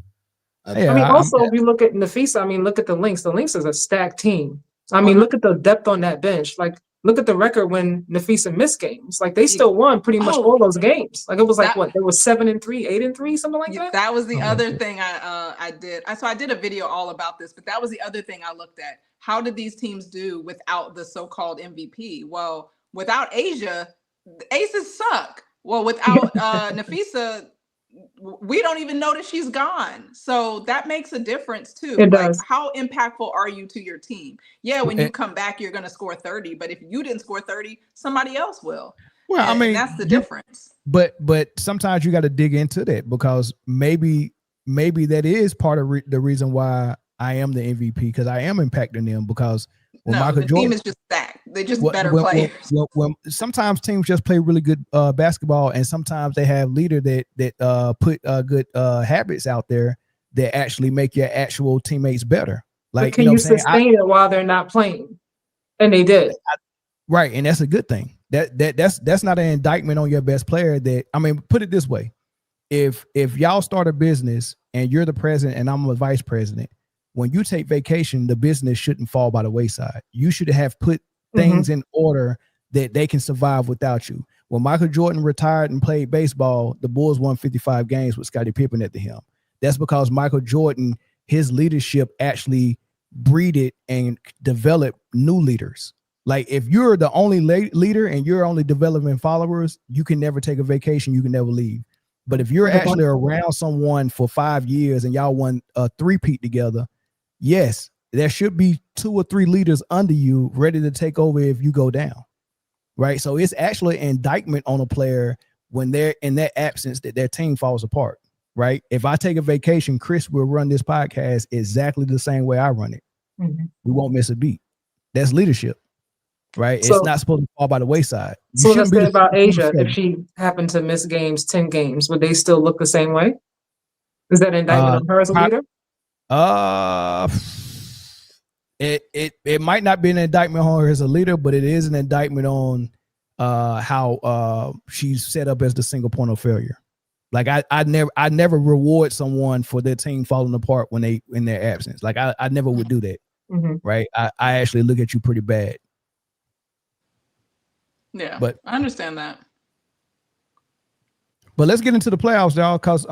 C: I mean, also, if you look at Nafisa, I mean, look at the Lynx. The Lynx is a stacked team. I mean, look at the depth on that bench. Like, look at the record when Nafisa missed games. Like, they still won pretty much all those games. Like, it was like, what? There was 7-3, 8-3, something like that?
B: That was the other thing I did. So I did a video all about this, but that was the other thing I looked at. How did these teams do without the so-called MVP? Well, without Asia, the Aces suck. Well, without Nafisa, we don't even know that she's gone. So that makes a difference too.
C: It
B: like,
C: does.
B: how impactful are you to your team? Yeah, when you come back, you're going to score 30. But if you didn't score 30, somebody else will.
A: Well, I mean,
B: that's the difference.
A: But sometimes you got to dig into that, because maybe that is part of the reason why I am the MVP, because I am impacting them. Because when Michael Jordan,
B: team is just stacked. They're just better players.
A: When sometimes teams just play really good basketball, and sometimes they have leaders that put good habits out there that actually make your actual teammates better. Like,
C: but can you sustain it while they're not playing? And they did.
A: Right, and that's a good thing. That's not an indictment on your best player. That, I mean, put it this way: if y'all start a business and you're the president and I'm a vice president, when you take vacation, the business shouldn't fall by the wayside. You should have put things in order that they can survive without you. When Michael Jordan retired and played baseball, the Bulls won 55 games with Scottie Pippen at the helm. That's because Michael Jordan, his leadership actually breeded and developed new leaders. Like, if you're the only leader and you're only developing followers, you can never take a vacation. You can never leave. But if you're actually around someone for 5 years and y'all won a three-peat together, yes, there should be 2 or 3 leaders under you ready to take over if you go down. Right. So it's actually an indictment on a player when they're in their absence that their team falls apart. Right. If I take a vacation, Chris will run this podcast exactly the same way I run it. We won't miss a beat. That's leadership. Right. So, it's not supposed to fall by the wayside.
C: So let's say about Asia, if she happened to miss games, 10 games, would they still look the same way? Is that an indictment on her as a leader? It might not be an indictment on her as a leader, but it is an indictment on how she's set up as the single point of failure. Like, I never reward someone for their team falling apart when they in their absence. Like, I never would do that. Right. I actually look at you pretty bad.
B: Yeah,
A: but
B: I understand that.
A: But let's get into the playoffs, y'all, because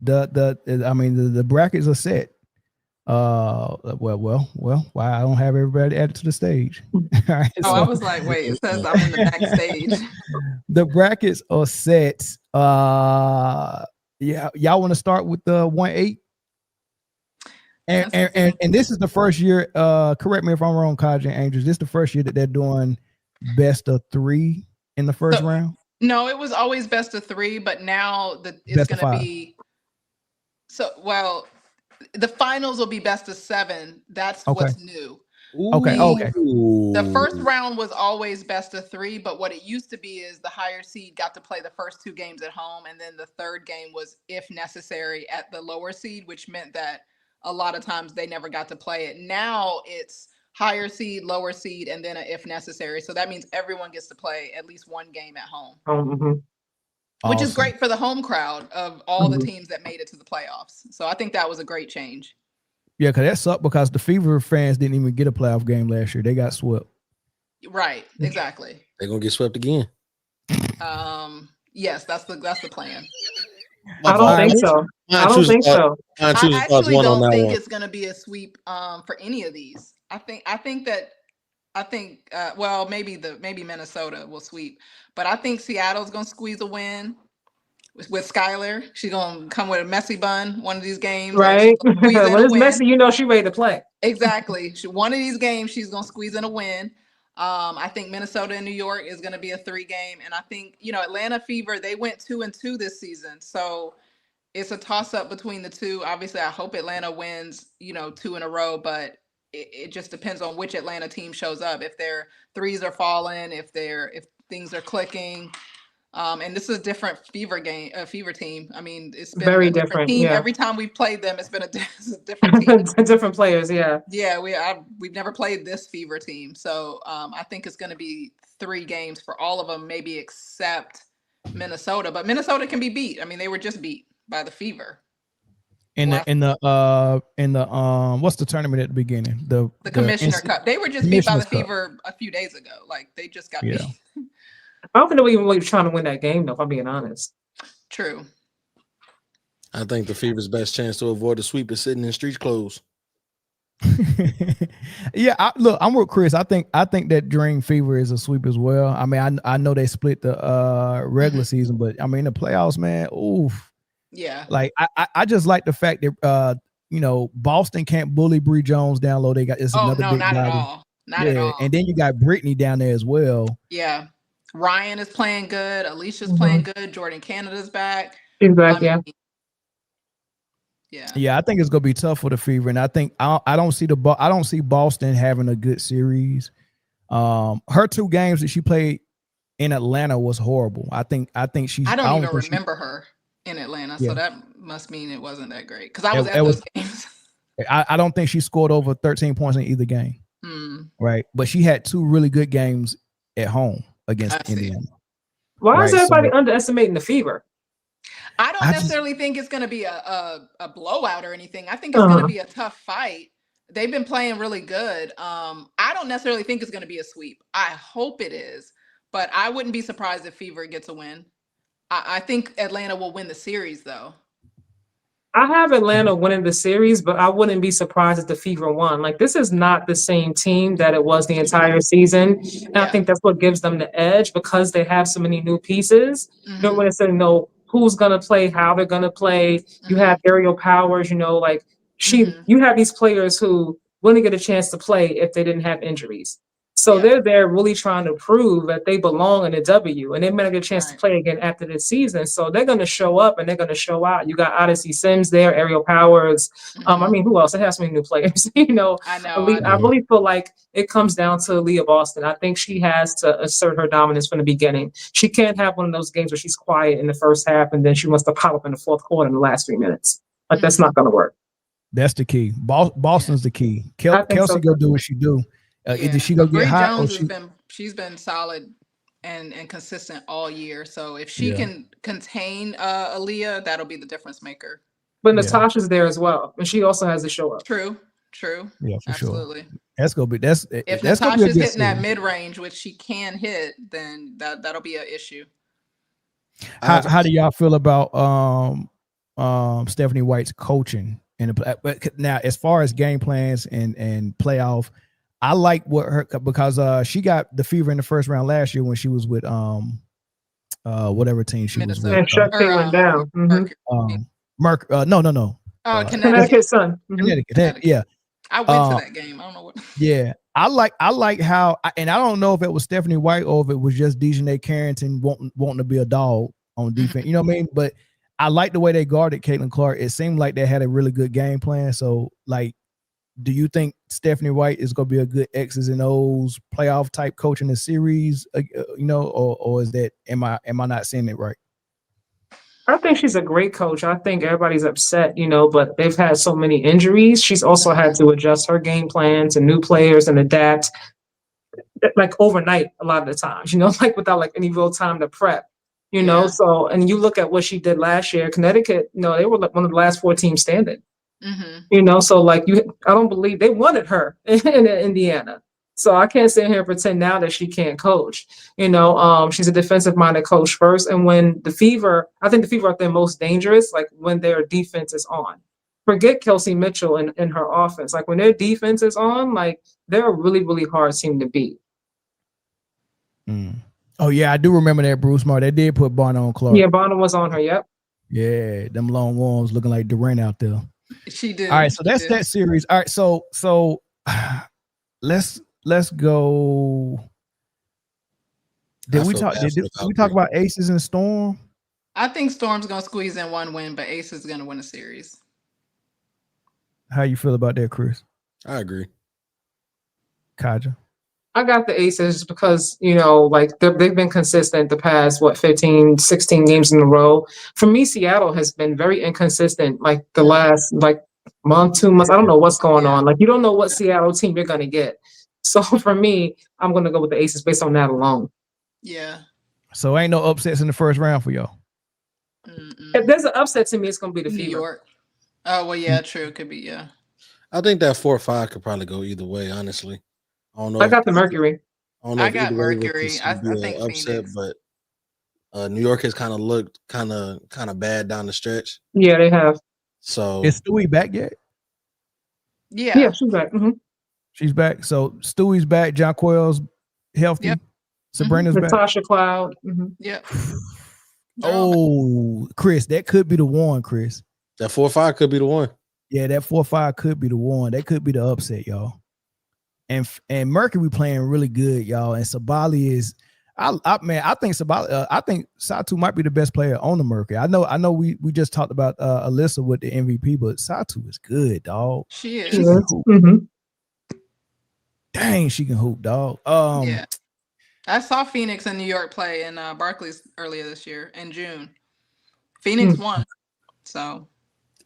A: the brackets are set. Well, why I don't have everybody added to the stage. Right,
B: I was like, wait, it says I'm in the backstage.
A: The brackets are set. Yeah, y'all want to start with the 1-8? And this is the first year, correct me if I'm wrong, Katja and Angels, this is the first year that they're doing best of 3 in the first round?
B: No, it was always best of 3, but now it's going to be the finals will be best of 7. That's what's new.
A: Okay.
B: The first round was always best of 3, but what it used to be is the higher seed got to play the first 2 games at home, and then the third game was, if necessary, at the lower seed, which meant that a lot of times they never got to play it. Now it's higher seed, lower seed, and then if necessary. So that means everyone gets to play at least 1 game at home. Which is great for the home crowd of all the teams that made it to the playoffs. So I think that was a great change.
A: Yeah, because that sucked because the Fever fans didn't even get a playoff game last year. They got swept.
B: Right, exactly.
D: They're going to get swept again.
B: Yes, that's the plan.
C: I don't think so. I
B: actually don't think it's going to be a sweep for any of these. I think maybe Minnesota will sweep, but I think Seattle's going to squeeze a win with Skylar. She's going to come with a messy bun one of these games.
C: Right. When it's messy, you know she's ready to play.
B: Exactly. One of these games, she's going to squeeze in a win. I think Minnesota and New York is going to be a 3 game. And I think, Atlanta Fever, they went 2-2 this season. So it's a toss up between the two. Obviously, I hope Atlanta wins, 2 in a row, but it just depends on which Atlanta team shows up. If their threes are falling, if things are clicking. And this is a different Fever team. I mean, it's been
C: Very
B: a different
C: different,
B: team.
C: yeah.
B: Every time we've played them, it's been a different team.
C: Different players, yeah.
B: Yeah, we've never played this Fever team. So I think it's going to be 3 games for all of them, maybe except Minnesota. But Minnesota can be beat. I mean, they were just beat by the Fever.
A: In the what's the tournament at the beginning? The
B: Commissioner Cup. They were just beat by the Fever a few days ago. Like they just got beat.
C: I don't think they were even really trying to win that game, though, if I'm being honest.
B: True.
D: I think the Fever's best chance to avoid a sweep is sitting in street clothes.
A: Yeah, look, I'm with Chris. I think that Dream Fever is a sweep as well. I mean, I know they split the regular season, but I mean the playoffs, man. Oof.
B: Yeah.
A: Like I just like the fact that Boston can't bully Bree Jones down low. They got another big
B: not
A: body.
B: at all. Not at all.
A: And then you got Britne down there as well.
B: Yeah. Ryan is playing good. Alicia's playing good. Jordan Canada's back.
C: She's back, yeah.
A: Yeah, I think it's gonna be tough for the Fever, and I think I don't see Boston having a good series. Her 2 games that she played in Atlanta was horrible. I don't
B: even remember her in Atlanta, so that must mean it wasn't that great because I was at those games.
A: I don't think she scored over 13 points in either game. Right, but she had 2 really good games at home against Indiana.
C: Why is everybody underestimating the Fever?
B: I don't necessarily think it's going to be a blowout or anything. I think it's going to be a tough fight. They've been playing really good. I don't necessarily think it's going to be a sweep. I hope it is, but I wouldn't be surprised if Fever gets a win. I think Atlanta will win the series, though.
C: I have Atlanta winning the series, but I wouldn't be surprised if the Fever won. Like, this is not the same team that it was the entire season. And I think that's what gives them the edge because they have so many new pieces. You don't want to know who's going to play, how they're going to play. You have Aerial Powers, you have these players who wouldn't get a chance to play if they didn't have injuries. So they're there really trying to prove that they belong in a W, and they might get a chance to play again after this season. So they're going to show up and they're going to show out. You got Odyssey Sims there, Aerial Powers. I mean, who else? It has so many new players. I know. I really feel like it comes down to Leah Boston. I think she has to assert her dominance from the beginning. She can't have one of those games where she's quiet in the first half and then she wants to pop up in the fourth quarter in the last 3 minutes. Like, that's not going to work.
A: That's the key. Boston's the key. Kelsey go do what she do. Either she go get hot or
B: she's been solid and consistent all year. So if she can contain Aaliyah, that'll be the difference maker.
C: But Natasha's there as well, and she also has to show up.
B: True.
A: Yeah, for
B: absolutely.
A: Sure.
B: If Natasha's hitting that mid range, which she can hit, then that'll be an issue.
A: How do y'all feel about Stephanie White's coaching? But now, as far as game plans and playoff. I like because she got the Fever in the first round last year when she was with whatever team she was with.
C: And Chuck went down.
A: No.
C: Connecticut Sun.
A: Connecticut. Yeah.
B: I went to that game. I don't know what.
A: Yeah, I like how, and I don't know if it was Stephanie White or if it was just Dejanay Carrington wanting to be a dog on defense. You know what I mean? But I like the way they guarded Caitlin Clark. It seemed like they had a really good game plan. So, like, do you think Stephanie White is going to be a good X's and O's playoff type coach in the series? Or is that am I not seeing it right?
C: I think she's a great coach. I think everybody's upset, but they've had so many injuries. She's also had to adjust her game plan to new players and adapt, like overnight a lot of the times. Like without like any real time to prep. So and you look at what she did last year. Connecticut, they were like one of the last 4 teams standing. So like I don't believe they wanted her in Indiana. So I can't sit here and pretend now that she can't coach. She's a defensive minded coach first. And when I think the Fever are their most dangerous, like when their defense is on. Forget Kelsey Mitchell and her offense. Like when their defense is on, like they're a really, really hard team to beat.
A: Oh yeah, I do remember that, Bruce Smart. They did put Barna on Clark.
C: Yeah, Barna was on her, yep.
A: Yeah, them long arms looking like Durant out there.
B: She did.
A: All right, so that's that series. All right, so let's go. Did we talk about Aces and Storm?
B: I think Storm's gonna squeeze in 1 win, but Aces is gonna win a series.
A: How you feel about that, Chris?
D: I agree.
A: Katja?
C: I got the Aces because, like they've been consistent the past, 15, 16 games in a row. For me, Seattle has been very inconsistent, like the last month, 2 months. I don't know what's going on. Like, you don't know what Seattle team you're going to get. So for me, I'm going to go with the Aces based on that alone.
B: Yeah.
A: So ain't no upsets in the first round for y'all.
C: If there's an upset to me, it's going to be the
B: New
C: Fever.
B: York. Oh, well, yeah, true. It could be, yeah.
D: I think that 4-5 could probably go either way, honestly. I don't know.
C: I got the Mercury.
D: I don't know
B: I
D: if
B: got
D: either way
B: Mercury. I
D: be
B: think
D: an upset,
B: Phoenix.
D: but New York has kind of looked kind of bad down the stretch.
C: Yeah, they have.
D: So
A: Is Stewie back yet?
C: Yeah, she's back.
A: She's back. So Stewie's back. John Quayle's healthy.
B: Yep.
A: Sabrina's back.
C: Natasha Cloud.
B: Yep.
A: Oh, Chris, that could be the one, Chris.
D: That 4-5 could be the one.
A: Yeah, that 4-5 could be the one. That could be the upset, y'all. And Mercury playing really good, y'all. And Sabali is, I think Sabali, I think Satu might be the best player on the Mercury. I know we just talked about Alyssa with the MVP, but Satu is good, dog.
B: She is.
A: She can hoop. Dang, she can hoop, dog.
B: Yeah. I saw Phoenix and New York play in Barclays earlier this year in June. Phoenix won. So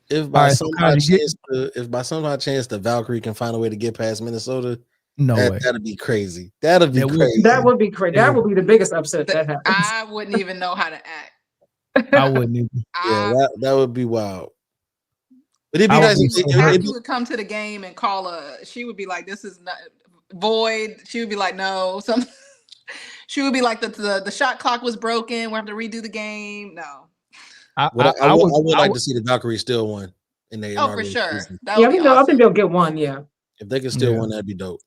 D: if by some chance the Valkyrie can find a way to get past Minnesota, that'd be crazy. That'd be crazy.
C: That would be crazy. That would be the biggest upset that happens.
B: I wouldn't even know how to act.
A: I wouldn't even.
D: Yeah, that would be wild. But it'd be nice if
B: Katja would come to the game and she would be like, "This is not void." She would be like, "No." She would be like, the shot clock was broken. We have to redo the game. No.
D: I would like to see the Valkyrie still win in the
B: for sure.
C: I think they'll get one. Yeah.
D: If they can still win, that'd be dope.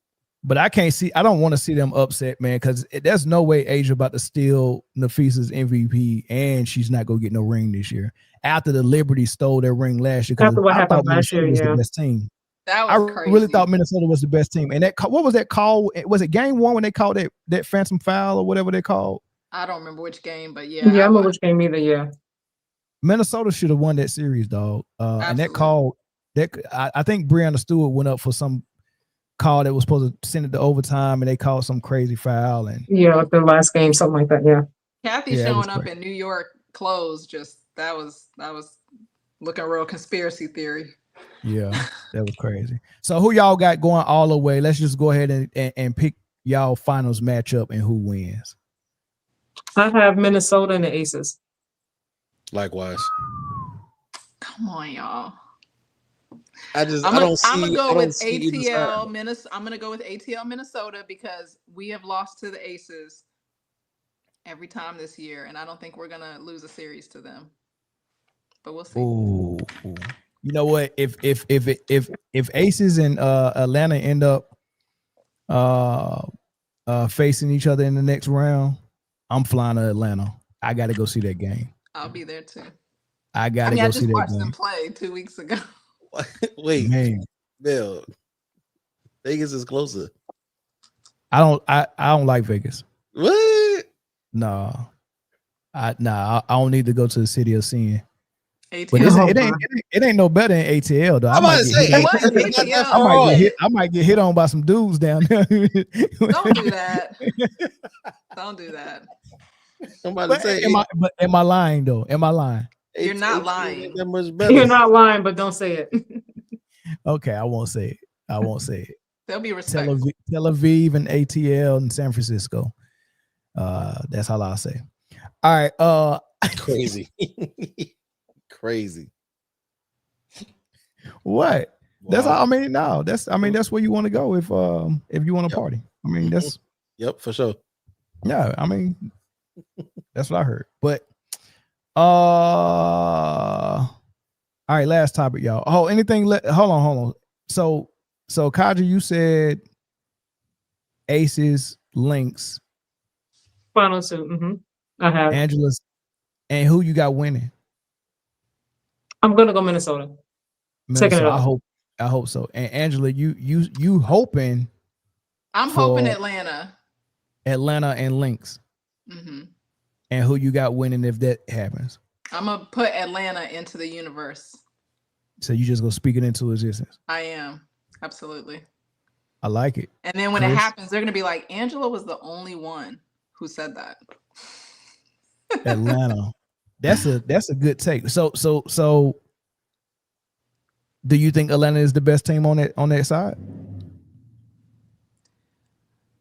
A: But I don't want to see them upset, man, because there's no way Asia about to steal Nafisa's MVP and she's not going to get no ring this year. After the Liberty stole their ring last year.
C: After what happened last year,
A: the best team.
B: That was crazy.
A: I really thought Minnesota was the best team. And what was that call? Was it game one when they called that phantom foul or whatever they called?
B: I don't remember which game, but yeah.
C: Yeah, I remember which game either, yeah.
A: Minnesota should have won that series, dog. And that call, I think Briana Stewart went up for some call that was supposed to send it to overtime, and they called some crazy foul. And
C: like the last game, something like that, yeah.
B: Kathy showing up in New York clothes, that was looking real conspiracy theory.
A: Yeah, that was crazy. So who y'all got going all the way? Let's just go ahead and pick y'all finals matchup and who wins.
C: I have Minnesota and the Aces.
D: Likewise.
B: Come on, y'all.
D: I'm gonna
B: go with ATL Minnesota. I'm gonna go with ATL Minnesota because we have lost to the Aces every time this year, and I don't think we're gonna lose a series to them. But we'll see.
A: Ooh. You know what? If Aces and Atlanta end up facing each other in the next round, I'm flying to Atlanta. I got to go see that game.
B: I'll be there too.
A: I got to go see that game.
B: I just watched them play 2 weeks ago.
D: Wait,
A: man,
D: Bill, Vegas is closer.
A: I don't like Vegas.
D: What?
A: No, I don't need to go to the city of sin.
B: ATL.
A: But it ain't no better than ATL though. I might get hit on by some dudes down there.
B: Don't do that. Don't do that.
A: Am I lying though? Am I lying?
B: You're not lying.
C: You're not lying, but don't say it.
A: Okay, I won't say it.
B: There'll be respect.
A: Tel Aviv and ATL and San Francisco. That's all I'll say. All right.
D: Crazy. Crazy.
A: What? Wow. That's all. I mean, no. That's where you want to go if you want to party. I mean, that's.
D: Yep, for sure.
A: Yeah, I mean, that's what I heard. But all right, last topic, y'all. Oh, anything? Hold on. So Katja, you said Aces, Lynx,
C: final two. I have
A: Angela's, and who you got winning?
C: I'm gonna go Minnesota. Taking it off.
A: I hope so. And Angela, you hoping?
B: I'm hoping Atlanta.
A: Atlanta and Lynx.
B: Mm-hmm.
A: And who you got winning if that happens?
B: I'm gonna put Atlanta into the universe.
A: So you just go speak it into existence.
B: I am absolutely.
A: I like it.
B: And then when
A: Chris?
B: it happens, they're gonna be like, Angela was the only one who said that.
A: Atlanta. That's a good take. So do you think Atlanta is the best team on that side?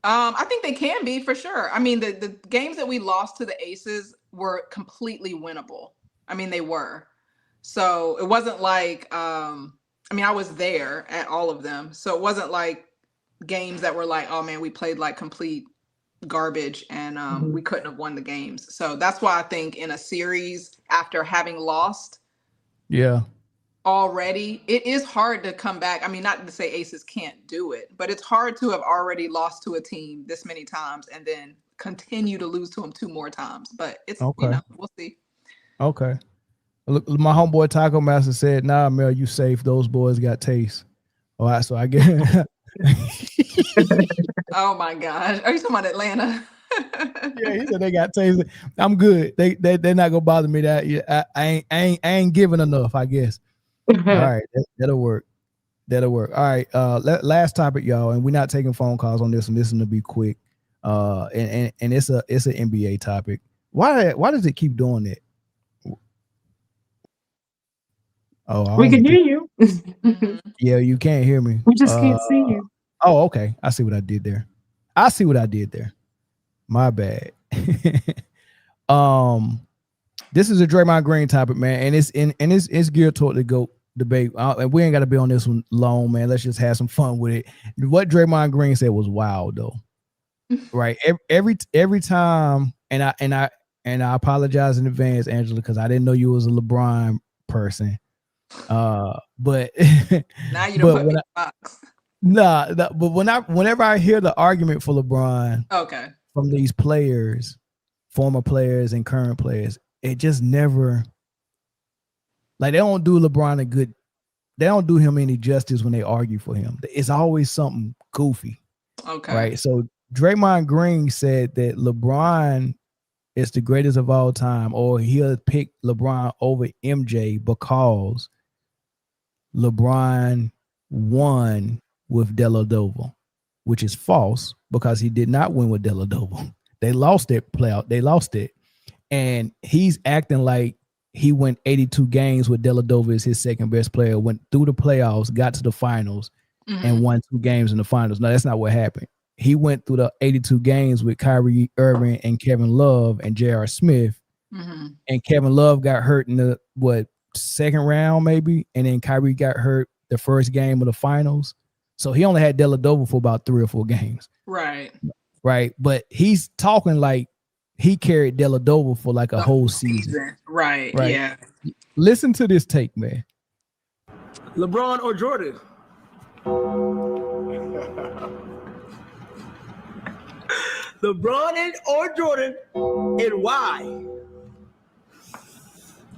B: I think they can be for sure. I mean, the games that we lost to the Aces were completely winnable. I mean, they were. So it wasn't like, I mean, I was there at all of them. So it wasn't like games that were like, oh man, we played like complete garbage and we couldn't have won the games. So that's why I think in a series after having lost already, it is hard to come back. I mean, not to say Aces can't do it, but it's hard to have already lost to a team this many times and then continue to lose to them 2 more times. But it's, you know, we'll see.
A: Okay. Look, my homeboy Taco Master said, nah, Mel, you safe. Those boys got taste. All right, so I get
B: Oh my gosh. Are you talking about Atlanta?
A: Yeah, he said they got taste. I'm good. They're not gonna bother me. That I ain't giving enough, I guess. All right, that'll work. All right, last topic, y'all, and we're not taking phone calls on this one. This is gonna be quick. And it's an NBA topic. Why does it keep doing that? Oh,
C: we can hear you.
A: Yeah, you can't hear me.
C: We just can't see you.
A: Oh, okay. I see what I did there. My bad. This is a Draymond Green topic, man, and it's geared toward the GOAT debate. And we ain't got to be on this one long, man. Let's just have some fun with it. What Draymond Green said was wild, though. Right? Every time, and I apologize in advance, Angela, because I didn't know you was a LeBron person. But
B: now you don't put me in the box.
A: But whenever I hear the argument for LeBron, from these players, former players and current players, it just never, like, they don't do LeBron they don't do him any justice when they argue for him. It's always something goofy. Okay. Right. So Draymond Green said that LeBron is the greatest of all time, or he'll pick LeBron over MJ because LeBron won with Dellavedova, which is false because he did not win with Dellavedova. They lost that playoff. They lost it. And he's acting like he went 82 games with Dellavedova as his second best player, went through the playoffs, got to the finals, and won 2 games in the finals. No, that's not what happened. He went through the 82 games with Kyrie Irving and Kevin Love and J.R. Smith. And Kevin Love got hurt in the, second round maybe, and then Kyrie got hurt the first game of the finals. So he only had Dellavedova for about 3 or 4 games.
B: Right.
A: But he's talking like he carried Dellavedova for like a whole season.
B: Right. Yeah.
A: Listen to this take, man.
L: LeBron or Jordan? LeBron or Jordan, and why?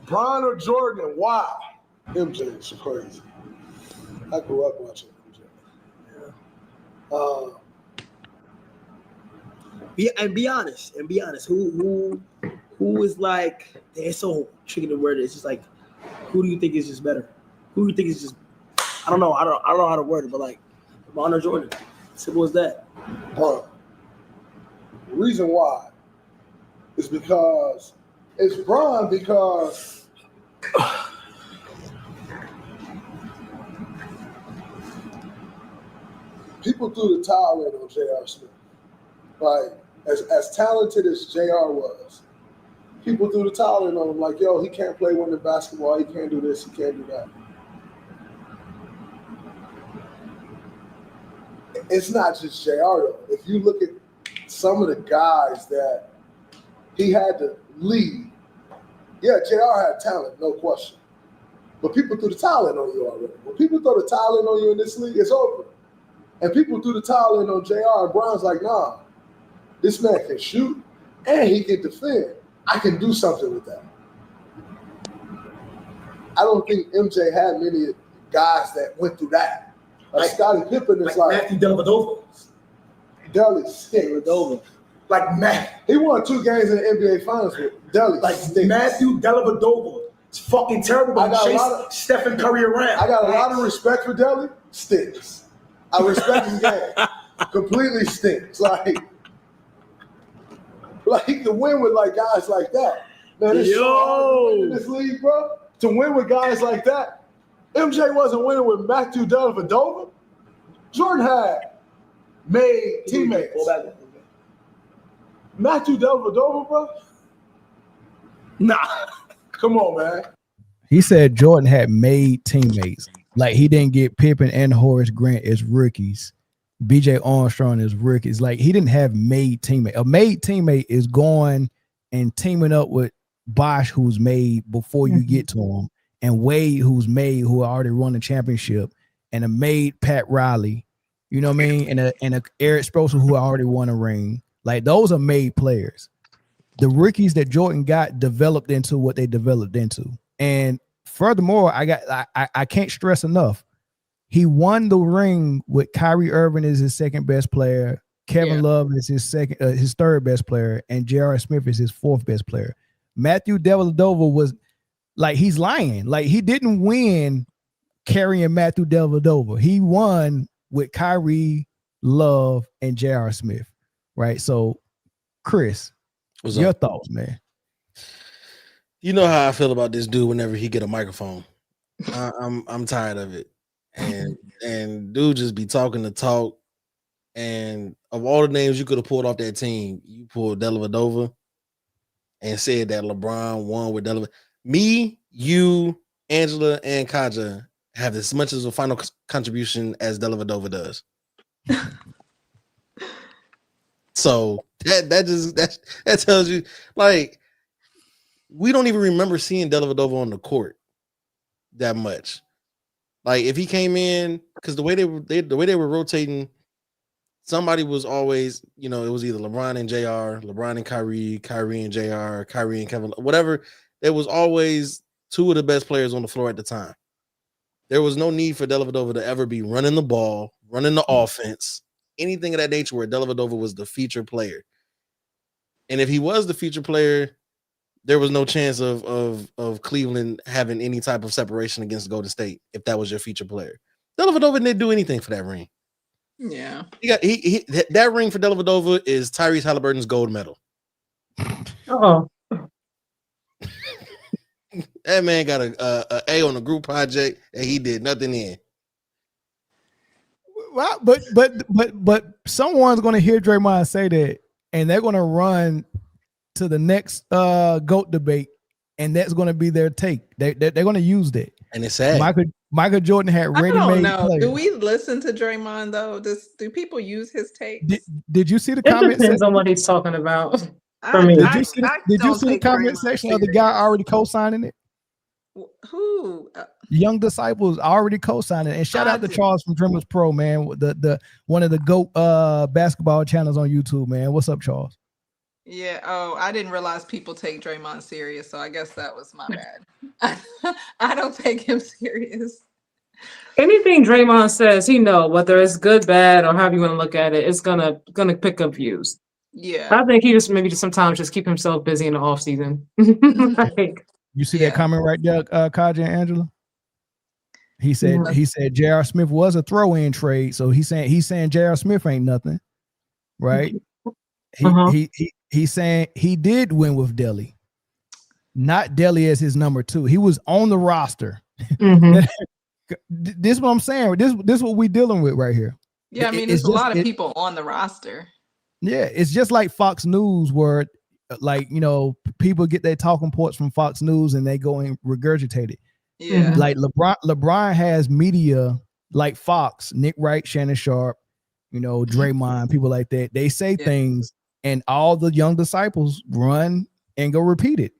M: Bron or Jordan, and why? MJ is crazy. I grew up watching MJ.
L: Be honest. Who is like? It's so tricky to word it. It's just like, who do you think is just better? Who do you think is just? I don't know. I don't know how to word it, but like, LeBron or Jordan. Simple as that.
M: The reason why is because it's Bron, because people threw the towel in on J.R. Smith. Like, as talented as J.R. was, people threw the towel in on him like, yo, he can't play winning basketball, he can't do this, he can't do that. It's not just J.R. though. If you look at some of the guys that he had to lead, yeah, J.R. had talent, no question. But people threw the towel in on you already. When people throw the towel in on you in this league, it's over. And people threw the towel in on J.R. and Brown's like, nah, this man can shoot and he can defend. I can do something with that. I don't think MJ had many guys that went through that. Like Scottie Pippen is like
L: Matthew Dellavedova.
M: Dellavedova. Like Matt, he won 2 games in the NBA Finals with Delly.
L: Like Matthew Dellavedova. It's fucking terrible. But Stephen Curry around.
M: I got a lot of respect for Delly. Sticks. I respect his game. Completely stinks. Like to win with like guys like that. Man, it's so hard to win in this league, bro. To win with guys like that. MJ wasn't winning with Matthew Dellavedova. Jordan had made teammates. Matthew Dellavedova, bro? Nah. Come on, man.
A: He said Jordan had made teammates. Like he didn't get Pippen and Horace Grant as rookies. BJ Armstrong as rookies. Like he didn't have made teammate. A made teammate is going and teaming up with Bosh, who's made before you get to him, and Wade, who's made, who already won the championship, and a made Pat Riley, you know what I mean, and a Eric Spoelstra who already won a ring. Like those are made players. The rookies that Jordan got developed into what they developed into. And furthermore, I can't stress enough. He won the ring with Kyrie Irving as his second best player, Kevin Love is his third best player, and J.R. Smith is his fourth best player. Matthew Dellavedova was like, he's lying. Like he didn't win carrying Matthew Dellavedova. He won with Kyrie, Love, and J.R. Smith. Right. So, Chris, what's your thoughts, man?
D: You know how I feel about this dude whenever he get a microphone. I'm tired of it. And dude just be talking the talk. And of all the names you could have pulled off that team, you pulled Dellavedova and said that LeBron won with Dellavedova. Me, you, Angela, and Katja have as much as a final contribution as Dellavedova does. So that tells you, like, we don't even remember seeing Dellavedova on the court that much. Like if he came in, because the way they were rotating, somebody was always, you know, it was either LeBron and JR, LeBron and Kyrie, Kyrie and JR, Kyrie and Kevin, whatever. There was always two of the best players on the floor at the time. There was no need for Dellavedova to ever be running the ball, running the offense, anything of that nature where Dellavedova was the feature player. And if he was the feature player, there was no chance of Cleveland having any type of separation against Golden State if that was your feature player. Dellavedova didn't do anything for that ring.
B: Yeah.
D: He that ring for Dellavedova is Tyrese Halliburton's gold medal.
C: Oh.
D: That man got a A on the group project and he did nothing in.
A: Well, but someone's going to hear Draymond say that, and they're going to run to the next GOAT debate, and that's going to be their take. They're going to use that.
D: And it's sad.
A: Michael Jordan had ready-made players.
B: Do we listen to Draymond though? Do people use his takes?
A: Did you see the
C: It
A: comment
C: depends
A: section?
C: on what he's talking about.
A: Did you see the comment section of the guy already co-signing it?
B: Who?
A: Young Disciples already co-signing it. And shout out to Charles from Dreamers Pro, man. The one of the GOAT basketball channels on YouTube, man. What's up, Charles?
B: Yeah. Oh, I didn't realize people take Draymond serious, so I guess that was my bad. I don't take him serious.
C: Anything Draymond says, he know whether it's good, bad, or however you want to look at it, it's gonna pick up views.
B: Yeah.
C: I think he just maybe sometimes just keep himself busy in the off season. Like,
A: you see that comment right there, Katja and Angela? He said J.R. Smith was a throw-in trade, so he's saying J.R. Smith ain't nothing, right? He's saying he did win with Delly, not Delly as his number 2. He was on the roster.
C: Mm-hmm.
A: This is what I'm saying. This is what we dealing with right here.
B: Yeah, I mean, there's a lot of people on the roster. Yeah,
A: it's just like Fox News, where like, you know, people get their talking points from Fox News and they go and regurgitate it.
B: Yeah,
A: like LeBron has media like Fox, Nick Wright, Shannon Sharp, you know, Draymond, people like that. They say things, and all the young disciples run and go repeat it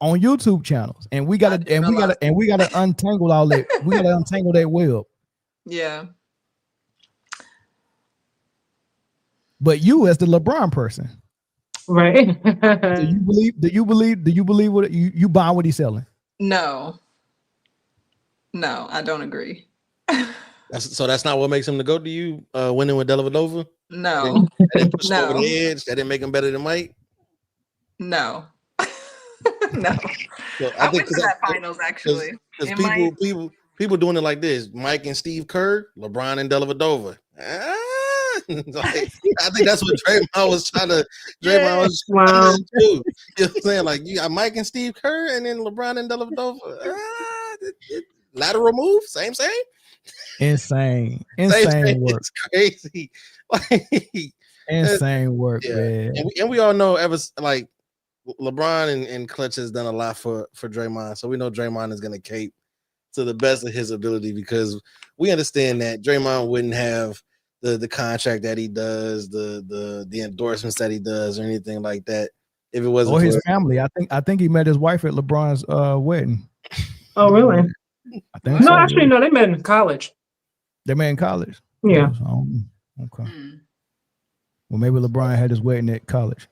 A: on YouTube channels. And we gotta untangle all that. We gotta untangle that web.
B: Yeah.
A: But you, as the LeBron person,
C: right?
A: do you believe what you buy what he's selling?
B: No, I don't agree.
D: That's not what makes him the GOAT to you, winning with Dellavedova?
B: No.
D: That didn't push him over the edge? That didn't make him better than Mike?
B: No. No.
D: So
B: I went to that finals, actually.
D: Because people doing it like this: Mike and Steve Kerr, LeBron and Dellavedova. Like, I think that's what Draymond was trying to. Draymond was trying to do. You know what I'm saying? Like, you got Mike and Steve Kerr, and then LeBron and Dellavedova. Lateral move, same.
A: Insane work.
D: It's crazy. Like,
A: insane work, man.
D: And we all know like LeBron and Clutch has done a lot for Draymond, so we know Draymond is going to cape to the best of his ability, because we understand that Draymond wouldn't have the contract that he does, the endorsements that he does, or anything like that if it wasn't
A: or
D: for
A: his family. I think he met his wife at LeBron's wedding.
C: Oh, really?
A: I think
C: no,
A: so,
C: actually, no. They met in college.
A: They met in college.
C: Yeah.
A: Oh, okay. Well, maybe LeBron had his wedding at college.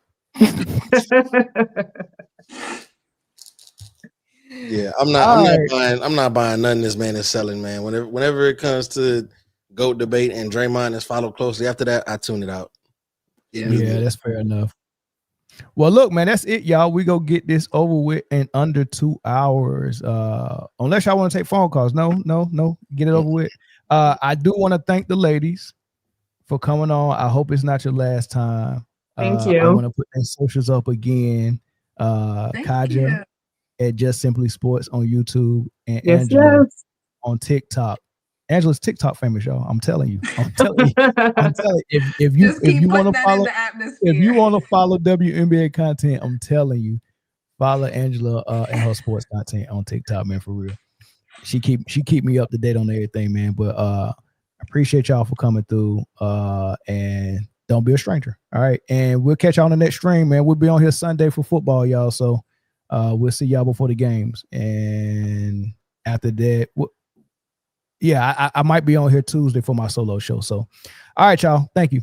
D: Yeah, I'm not buying nothing this man is selling, man. Whenever it comes to GOAT debate and Draymond is followed closely, after that, I tune it out.
A: Yeah, that's fair enough. Well, look, man, that's it, y'all. We go get this over with in under 2 hours. Unless y'all want to take phone calls. No, get it over with. I do want to thank the ladies for coming on. I hope it's not your last time.
C: Thank you.
A: I'm going to put their socials up again. Katja at JustSimplySports on YouTube, and Angela on TikTok. Angela's TikTok famous, y'all. I'm telling you. If you want to follow WNBA content, I'm telling you, follow Angela and her sports content on TikTok, man, for real. She keep me up to date on everything, man. But I appreciate y'all for coming through. And don't be a stranger. All right. And we'll catch y'all on the next stream, man. We'll be on here Sunday for football, y'all. So we'll see y'all before the games. And after that, I might be on here Tuesday for my solo show. So, all right, y'all. Thank you.